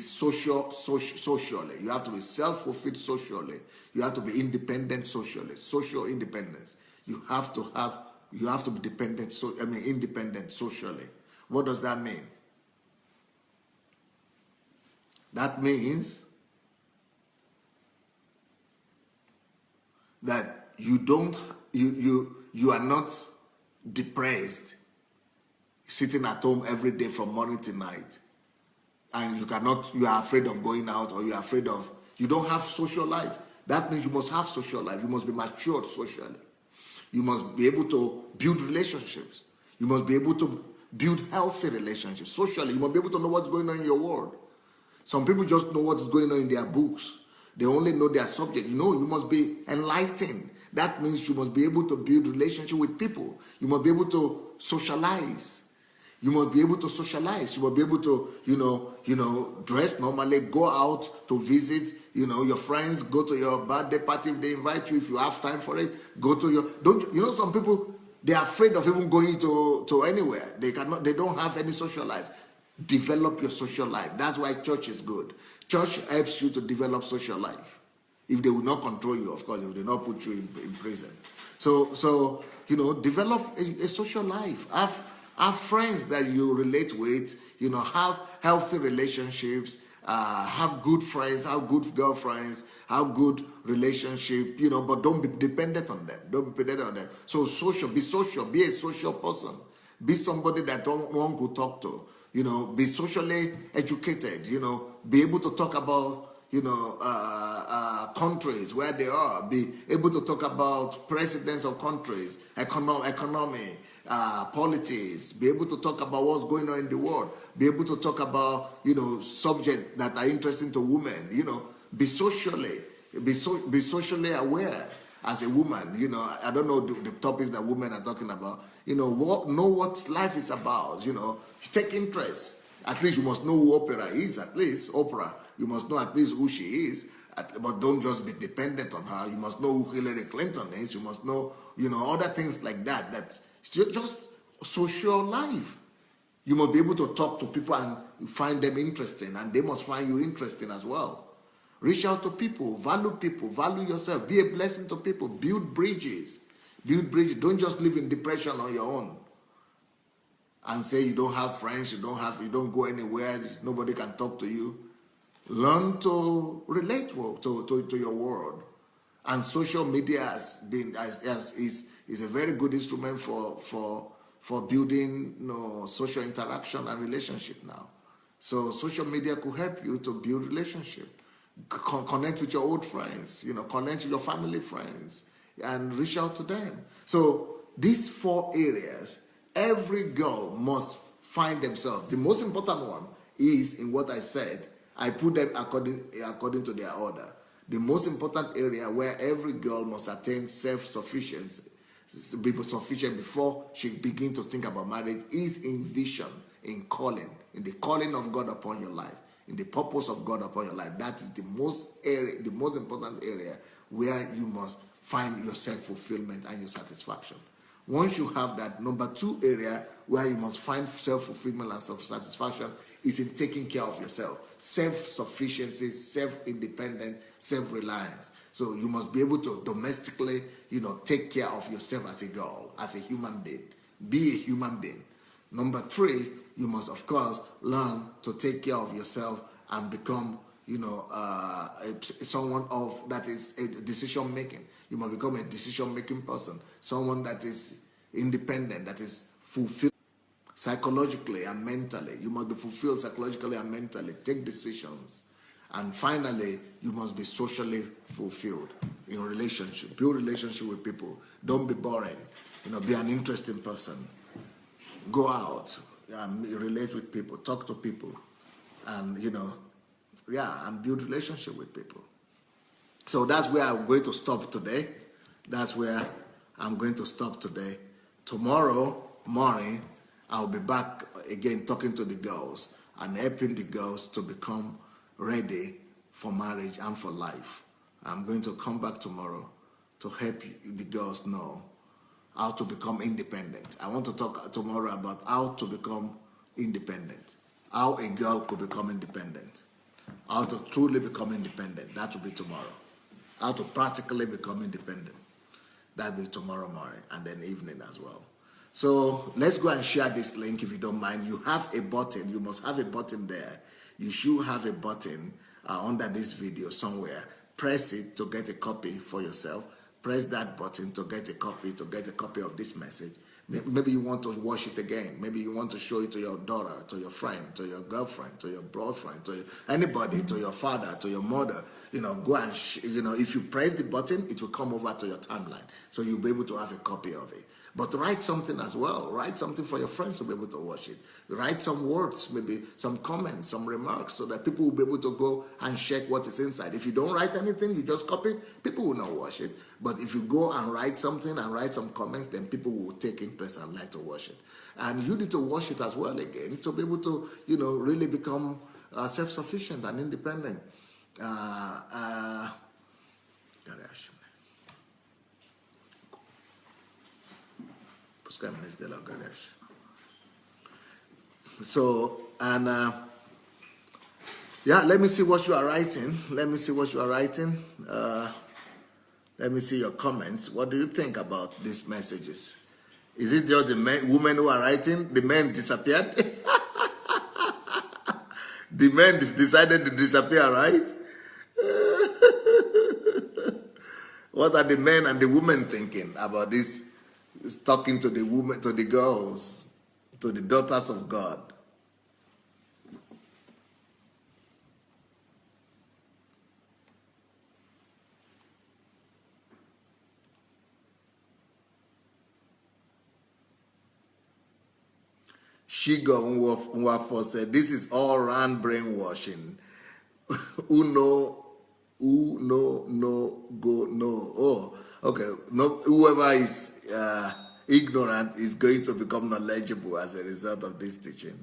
socially. You have to be self-fulfilled socially. You have to be independent socially. Social independence. You have to be independent socially. What does that mean? That means that you are not depressed, sitting at home every day from morning to night, and you are afraid of going out, or you don't have social life. That means you must have social life. You must be matured socially. You must be able to build relationships. You must be able to build healthy relationships socially. You must be able to know what's going on in your world. Some people just know what's going on in their books. They only know their subject. You must be enlightened. That means you must be able to build relationship with people. You must be able to socialize. You must be able to socialize. You must be able to, dress normally, go out to visit, your friends, go to your birthday party if they invite you, if you have time for it, go to some people, they're afraid of even going to anywhere. They don't have any social life. Develop your social life. That's why church is good. Church helps you to develop social life. If they will not control you, of course, if they will not put you in prison. So develop a social life. Have friends that you relate with, have healthy relationships, have good friends, have good girlfriends, have good relationship, but don't be dependent on them. Don't be dependent on them. So be social, be a social person. Be somebody that one could talk to. Be socially educated, be able to talk about, countries where they are, be able to talk about presidents of countries, economy, politics, be able to talk about what's going on in the world, be able to talk about, subjects that are interesting to women, be socially aware as a woman. I don't know the topics that women are talking about. Know what life is about. Take interest. At least you must know who Oprah is. At least Oprah, you must know at least who she is. But don't just be dependent on her. You must know who Hillary Clinton is. You must know, other things like that. That's just social life. You must be able to talk to people and find them interesting, and they must find you interesting as well. Reach out to people, value yourself, be a blessing to people, build bridges. Don't just live in depression on your own and say you don't have friends, you don't go anywhere, nobody can talk to you. Learn to relate to your world. And social media is a very good instrument for building social interaction and relationship now. So social media could help you to build relationship. Connect with your old friends, connect with your family friends, and reach out to them. So these 4 areas, every girl must find themselves. The most important one is in what I said. I put them according to their order. The most important area where every girl must attain self-sufficiency, be sufficient before she begins to think about marriage, is in vision, in calling, in the calling of God upon your life, in the purpose of God upon your life. That is the most important area where you must find your self-fulfillment and your satisfaction. Once you have that, number 2 area where you must find self-fulfillment and self-satisfaction is in taking care of yourself. Self-sufficiency, self-independent, self-reliance. So you must be able to domestically, take care of yourself as a girl, as a human being. Be a human being. Number 3, you must, of course, learn to take care of yourself and become, someone that is a decision making. You must become a decision making person, someone that is independent, that is fulfilled psychologically and mentally. You must be fulfilled psychologically and mentally. Take decisions. And finally, you must be socially fulfilled in relationship. Build relationship with people. Don't be boring. Be an interesting person. Go out. Relate with people. Talk to people. And, and build relationship with people. So that's where I'm going to stop today. Tomorrow morning, I'll be back again talking to the girls and helping the girls to become ready for marriage and for life. I'm going to come back tomorrow to help the girls know how to become independent. I want to talk tomorrow about how to become independent, how a girl could become independent, how to truly become independent. That will be tomorrow. How to practically become independent. That will be tomorrow morning and then evening as well. So let's go and share this link if you don't mind. You have a button. You must have a button there. You should have a button under this video somewhere. Press it to get a copy for yourself. Press that button to get a copy of this message. Maybe you want to watch it again. Maybe you want to show it to your daughter, to your friend, to your girlfriend, to your boyfriend, to anybody, to your father, to your mother. Go and, if you press the button, it will come over to your timeline. So you'll be able to have a copy of it. But write something as well. Write something for your friends to be able to watch it. Write some words, maybe some comments, some remarks, so that people will be able to go and check what is inside. If you don't write anything, you just copy it, people will not watch it. But if you go and write something and write some comments, then people will take interest and like to watch it. And you need to watch it as well again to be able to, really become self-sufficient and independent. So, and let me see what you are writing. Let me see your comments. What do you think about these messages? Is it just the women who are writing? The men disappeared? The men decided to disappear, right? What are the men and the women thinking about this? Talking to the women, to the girls, to the daughters of God. Shigo Nwafo said, this is all round brainwashing. Uno, no, go, no. Oh, okay. No, whoever is ignorant is going to become knowledgeable as a result of this teaching.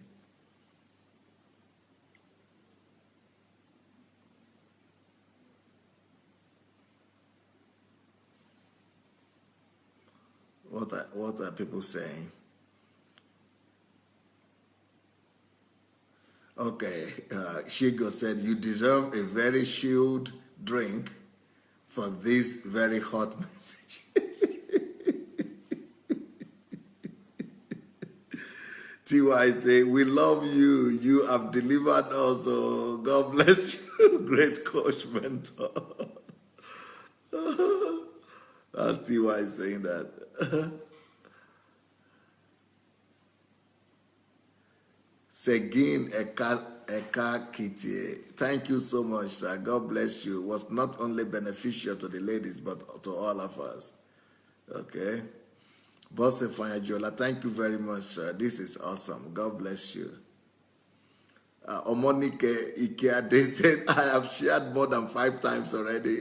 What are people saying? Okay, Shigo said, you deserve a very chilled drink for this very hot message. TY say, we love you. You have delivered us. Oh, God bless you. Great coach mentor. That's TY saying that. Segin Eka Kitie. Thank you so much, sir. God bless you. It was not only beneficial to the ladies, but to all of us. Okay. Bosse Fanyajola, thank you very much, sir. This is awesome. God bless you. Omonike Ikea, they said, I have shared more than 5 times already.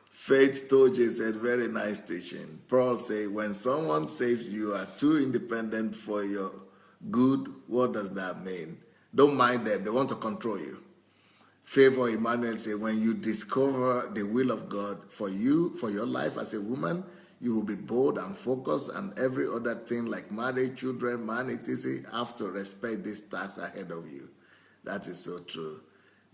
Faith Toje said, very nice teaching. Paul said, when someone says you are too independent for your good, what does that mean? Don't mind them. They want to control you. Favor Emmanuel said, when you discover the will of God for you, for your life as a woman, you will be bold and focused, and every other thing like marriage, children, man, etc. have to respect this task ahead of you. That is so true.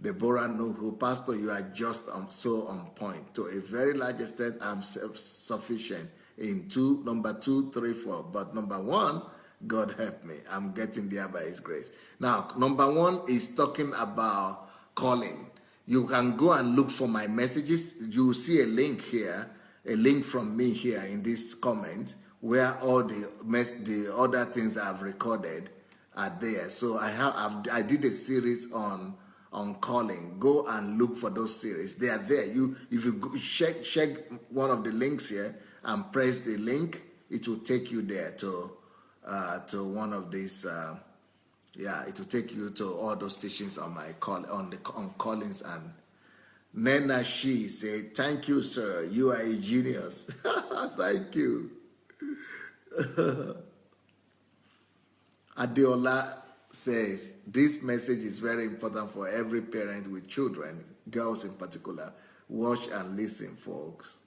Deborah Nuhu, Pastor, you are just so on point. To a very large extent, I'm self-sufficient in number 2, 3, 4. But number 1, God help me. I'm getting there by His grace. Now, number 1 is talking about calling. You can go and look for my messages. You will see a link here, a link from me here in this comment, where all the other things I've recorded are there. So I did a series on calling. Go and look for those series. They are there. If you go, check one of the links here and press the link, it will take you there to one of these. It will take you to all those stations on my on callings. And Nena She said, "Thank you, sir. You are a genius." Thank you. Adeola says, this message is very important for every parent with children, girls in particular. Watch and listen, folks.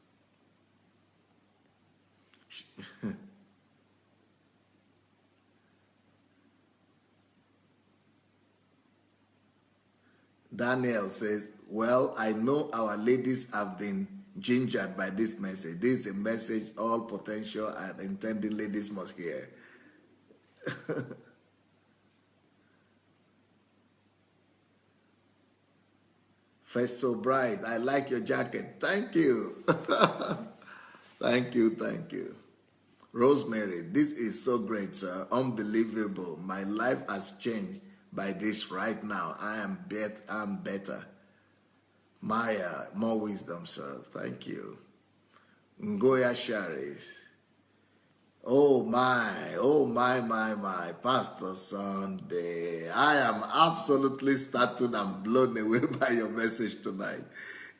Daniel says, well, I know our ladies have been gingered by this message. This is a message all potential and intended ladies must hear. Face so bright. I like your jacket. Thank you. Thank you. Rosemary, this is so great, sir. Unbelievable. My life has changed by this right now. I'm better. Maya, more wisdom, sir. Thank you. Ngoya Sharis. Oh my, Pastor Sunday. I am absolutely startled and blown away by your message tonight.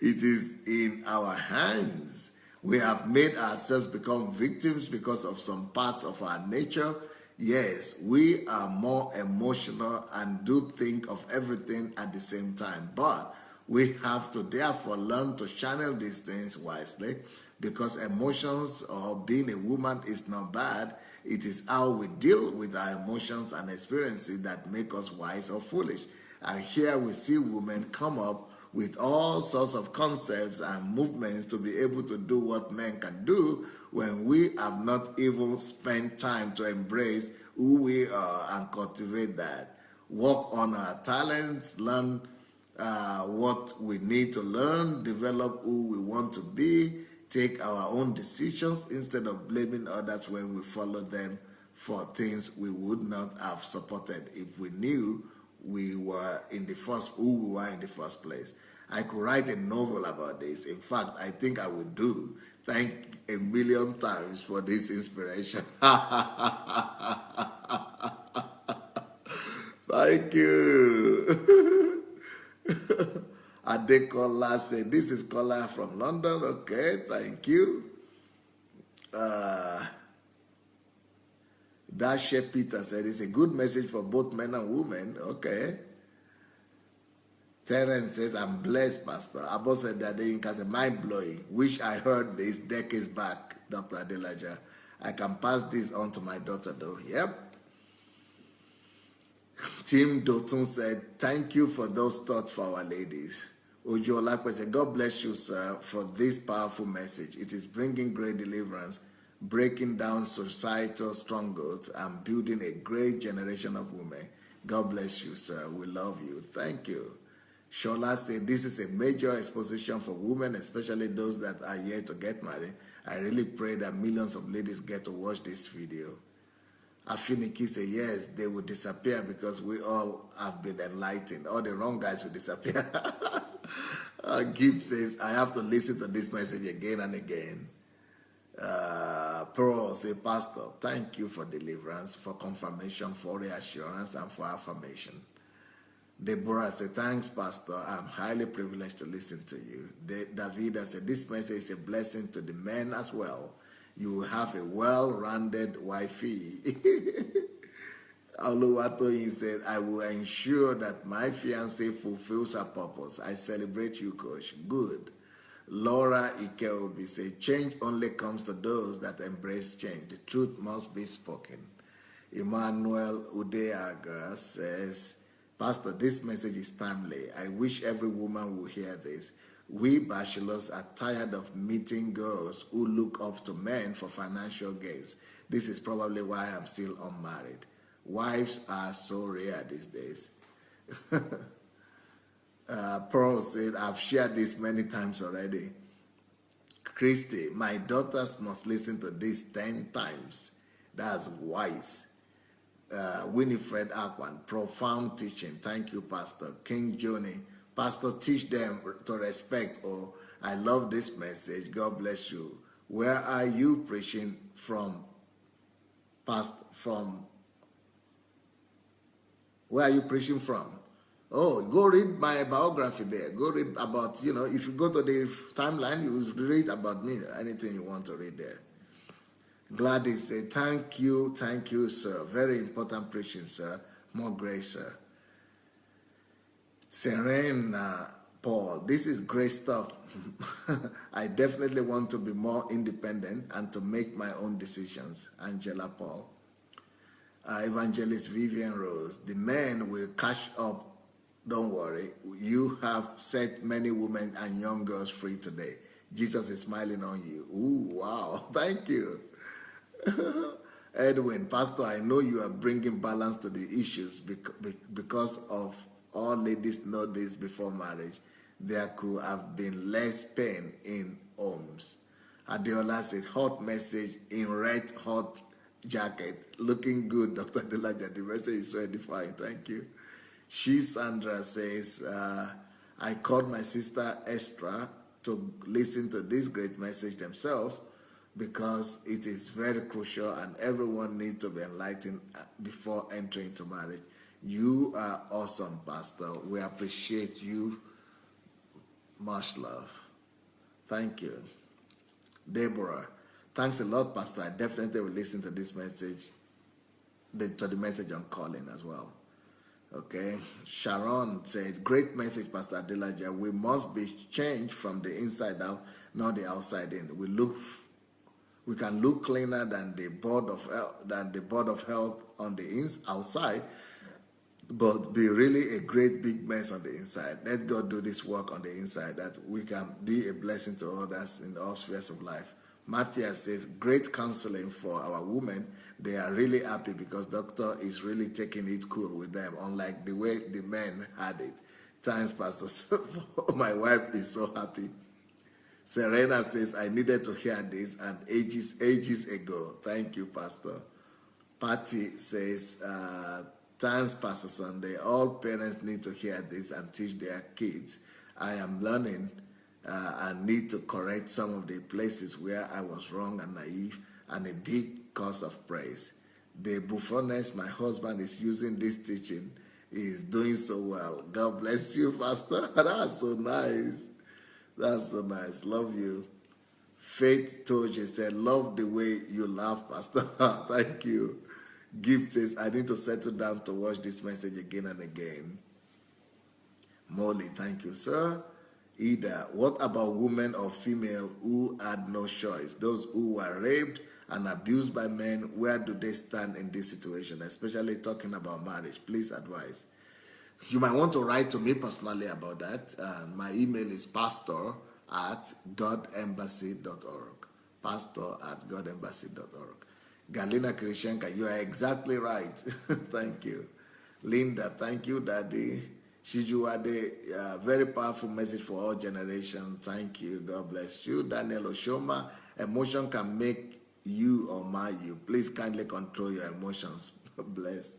It is in our hands. We have made ourselves become victims because of some parts of our nature. Yes, we are more emotional and do think of everything at the same time. But we have to therefore learn to channel these things wisely, because emotions or being a woman is not bad. It is how we deal with our emotions and experiences that make us wise or foolish. And here we see women come up with all sorts of concepts and movements to be able to do what men can do when we have not even spent time to embrace who we are and cultivate that. Work on our talents, learn what we need to learn, develop who we want to be, take our own decisions instead of blaming others when we follow them for things we would not have supported if we knew who we were in the first place. I could write a novel about this. In fact, I think I would do. Thank a million times for this inspiration. Thank you. Adekola said, this is Kola from London. Okay, thank you. Dashe Peter said, it's a good message for both men and women. Okay. Terence says, I'm blessed, Pastor. Abo said that they has a mind-blowing. Wish I heard this decades back, Dr. Adelaja. I can pass this on to my daughter, though. Yep. Tim Dotun said, thank you for those thoughts for our ladies. Ojo Olakwe said, God bless you, sir, for this powerful message. It is bringing great deliverance, breaking down societal strongholds, and building a great generation of women. God bless you, sir. We love you. Thank you. Shola said, this is a major exposition for women, especially those that are yet to get married. I really pray that millions of ladies get to watch this video. Afiniki said, yes, they will disappear because we all have been enlightened. All the wrong guys will disappear. Gift says, I have to listen to this message again and again. Pearl says, Pastor, thank you for deliverance, for confirmation, for reassurance, and for affirmation. Deborah said, thanks, Pastor. I'm highly privileged to listen to you. Davida said, this message is a blessing to the men as well. You will have a well-rounded wifey. Oluwatoyin said, I will ensure that my fiancé fulfills her purpose. I celebrate you, Coach. Good. Laura Ikeobi said, change only comes to those that embrace change. The truth must be spoken. Emmanuel Udeaga says, Pastor, this message is timely. I wish every woman will hear this. We bachelors are tired of meeting girls who look up to men for financial gains. This is probably why I'm still unmarried. Wives are so rare these days. Pearl said, I've shared this many times already. Christy, my daughters must listen to this 10 times. That's wise. Winifred Akwan, profound teaching. Thank you, Pastor. King Joni, Pastor, teach them to respect. Oh, I love this message. God bless you. Where are you preaching from? Where are you preaching from? Oh, go read my biography there. Go read about, if you go to the timeline, you read about me, anything you want to read there. Gladys said, thank you, sir. Very important preaching, sir. More grace, sir. Serena Paul, this is great stuff. I definitely want to be more independent and to make my own decisions. Angela Paul. Evangelist Vivian Rose, the men will catch up. Don't worry. You have set many women and young girls free today. Jesus is smiling on you. Ooh, wow. Thank you. Edwin, Pastor, I know you are bringing balance to the issues because of all ladies know this before marriage. There could have been less pain in homes. Adeola said, hot message in red hot jacket. Looking good, Dr. Delaja. The message is so edifying. Thank you. Sandra says, I called my sister Estra to listen to this great message themselves because it is very crucial and everyone needs to be enlightened before entering into marriage. You are awesome, Pastor. We appreciate you. Much love. Thank you. Deborah, thanks a lot, Pastor. I definitely will listen to this message, to the message on calling as well. Okay. Sharon says, great message, Pastor Adelaja. We must be changed from the inside out, not the outside in. We can look cleaner than the board of health on the outside, but be really a great big mess on the inside. Let God do this work on the inside that we can be a blessing to others in all spheres of life. Matthias says, great counseling for our women. They are really happy because doctor is really taking it cool with them, unlike the way the men had it. Thanks, Pastor. My wife is so happy. Serena says, I needed to hear this and ages ago. Thank you, Pastor. Patty says, thanks, Pastor Sunday. All parents need to hear this and teach their kids. I am learning I need to correct some of the places where I was wrong and naive, and a big cause of praise. The buffoonness my husband is using this teaching is doing so well. God bless you, Pastor. That's so nice. That's so nice. Love you. Faith Toji said, love the way you laugh, Pastor. Thank you. Gift says, I need to settle down to watch this message again and again. Molly, thank you, sir. Ida, what about women or female who had no choice? Those who were raped and abused by men, where do they stand in this situation? Especially talking about marriage. Please advise. You might want to write to me personally about that. My email is pastor@godembassy.org. Pastor@godembassy.org. Galina Krishenka, you are exactly right. Thank you. Linda, thank you, Daddy. Shijuade, very powerful message for all generations. Thank you. God bless you. Daniel Oshoma, emotion can make you or mar you. Please kindly control your emotions. Bless.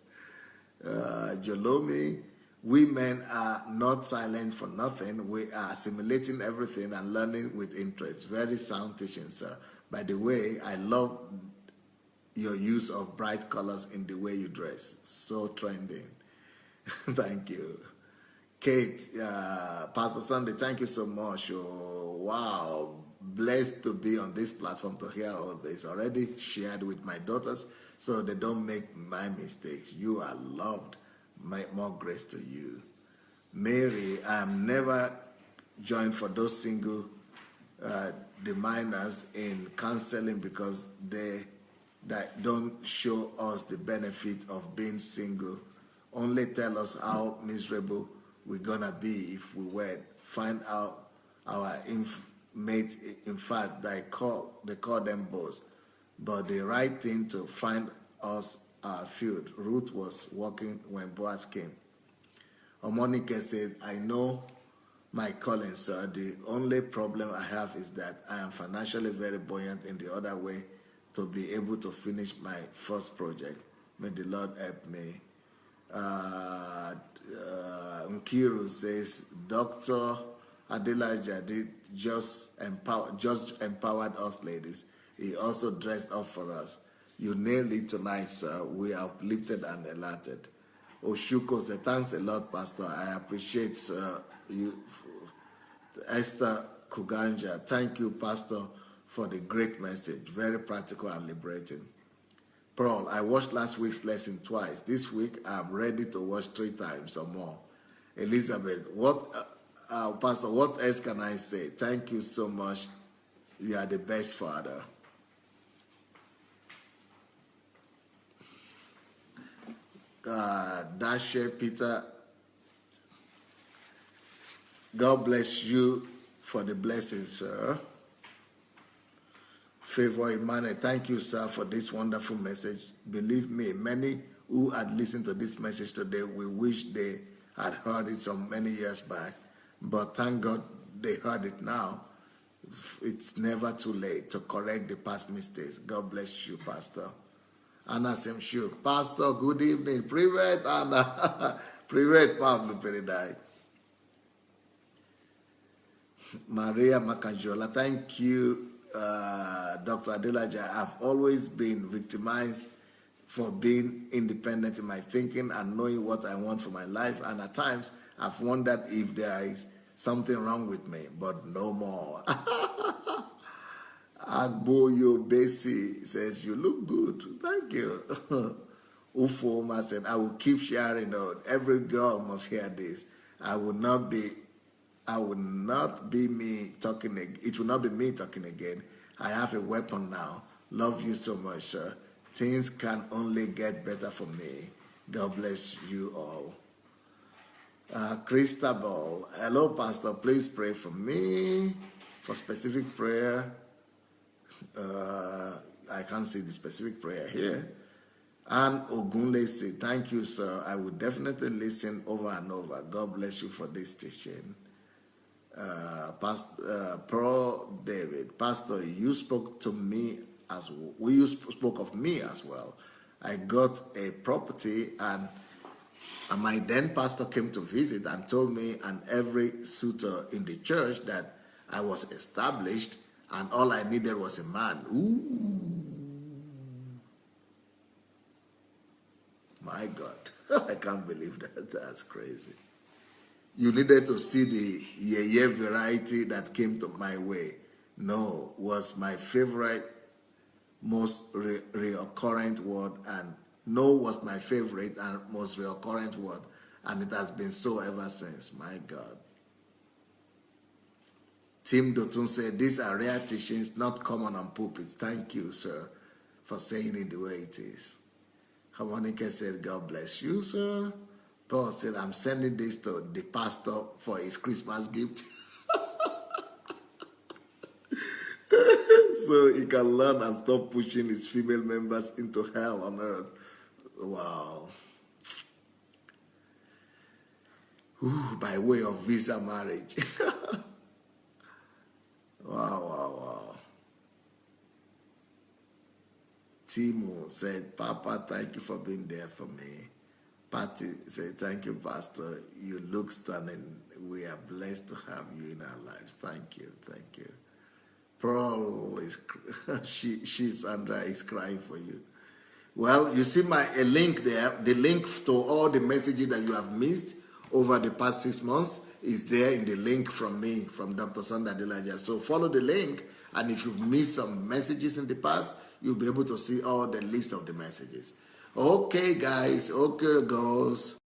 Jolomi, we men are not silent for nothing. We are assimilating everything and learning with interest. Very sound teaching, sir. By the way, I love your use of bright colors in the way you dress. So trending. Thank you. Kate, Pastor Sunday, thank you so much. Oh, wow. Blessed to be on this platform to hear all this. Already shared with my daughters so they don't make my mistakes. You are loved. More grace to you. Mary, I am never joined for those single the minors in counseling because they that don't show us the benefit of being single. Only tell us how miserable we're gonna be if we were. Find out our mate. In fact, they call them boss. But the right thing to find us our field. Ruth was walking when Boaz came. Omonike said, I know my calling, sir. The only problem I have is that I am financially very buoyant in the other way to be able to finish my first project. May the Lord help me. Nkiru says, Dr. Adelaja did just empowered us ladies. He also dressed up for us. You nailed it tonight, sir. We are uplifted and alerted. Oshuko said, thanks a lot, Pastor. I appreciate you. Esther Kuganja, thank you, Pastor, for the great message. Very practical and liberating. Pearl, I watched last week's lesson twice. This week, I'm ready to watch 3 times or more. Elizabeth, Pastor, what else can I say? Thank you so much. You are the best father. Dashe Peter, God bless you for the blessings, sir. Favor Emmanuel, thank you, sir, for this wonderful message. Believe me, many who had listened to this message today will wish they had heard it so many years back, but thank God they heard it now. It's never too late to correct the past mistakes. God bless you, Pastor. Anna Semshuk, Pastor, good evening. Privet, Anna. Privet, Pablo Peridai. Maria Makanjola, thank you, Dr. Adelaja. I've always been victimized for being independent in my thinking and knowing what I want for my life. And at times, I've wondered if there is something wrong with me, but no more. Agboyo Besi says, you look good. Thank you. Ufoma said, I will keep sharing out. Every girl must hear this. I will not be me talking. It will not be me talking again. I have a weapon now. Love you so much, sir. Things can only get better for me. God bless you all. Christabel, hello, Pastor. Please pray for me for specific prayer. I can't see the specific prayer here. And Ogunlesi, thank you, sir. I will definitely listen over and over. God bless you for this teaching. Pro David, Pastor, you spoke to me as well. You spoke of me as well. I got a property, and my then pastor came to visit and told me and every suitor in the church that I was established, and all I needed was a man. Ooh, my God. I can't believe that. That's crazy. You needed to see the yeah variety that came to my way. No, was my favorite, most recurrent word, and no was my favorite and most recurrent word, and it has been so ever since. My God. Tim Dotun said, these are rare teachings, not common on pulpits. Thank you, sir, for saying it the way it is. Harmonica said, God bless you, sir. Paul said, I'm sending this to the pastor for his Christmas gift. So he can learn and stop pushing his female members into hell on earth. Wow. Ooh, by way of visa marriage. Wow. Timo said, Papa, thank you for being there for me. Patty said, thank you, Pastor. You look stunning. We are blessed to have you in our lives. Thank you. Pearl is, Sandra is crying for you. Well, you see a link there. The link to all the messages that you have missed over the past 6 months is there in the link from me, from Dr. Sunday Adelaja. So follow the link, and if you've missed some messages in the past, you'll be able to see all the list of the messages. Okay, guys. Okay, girls.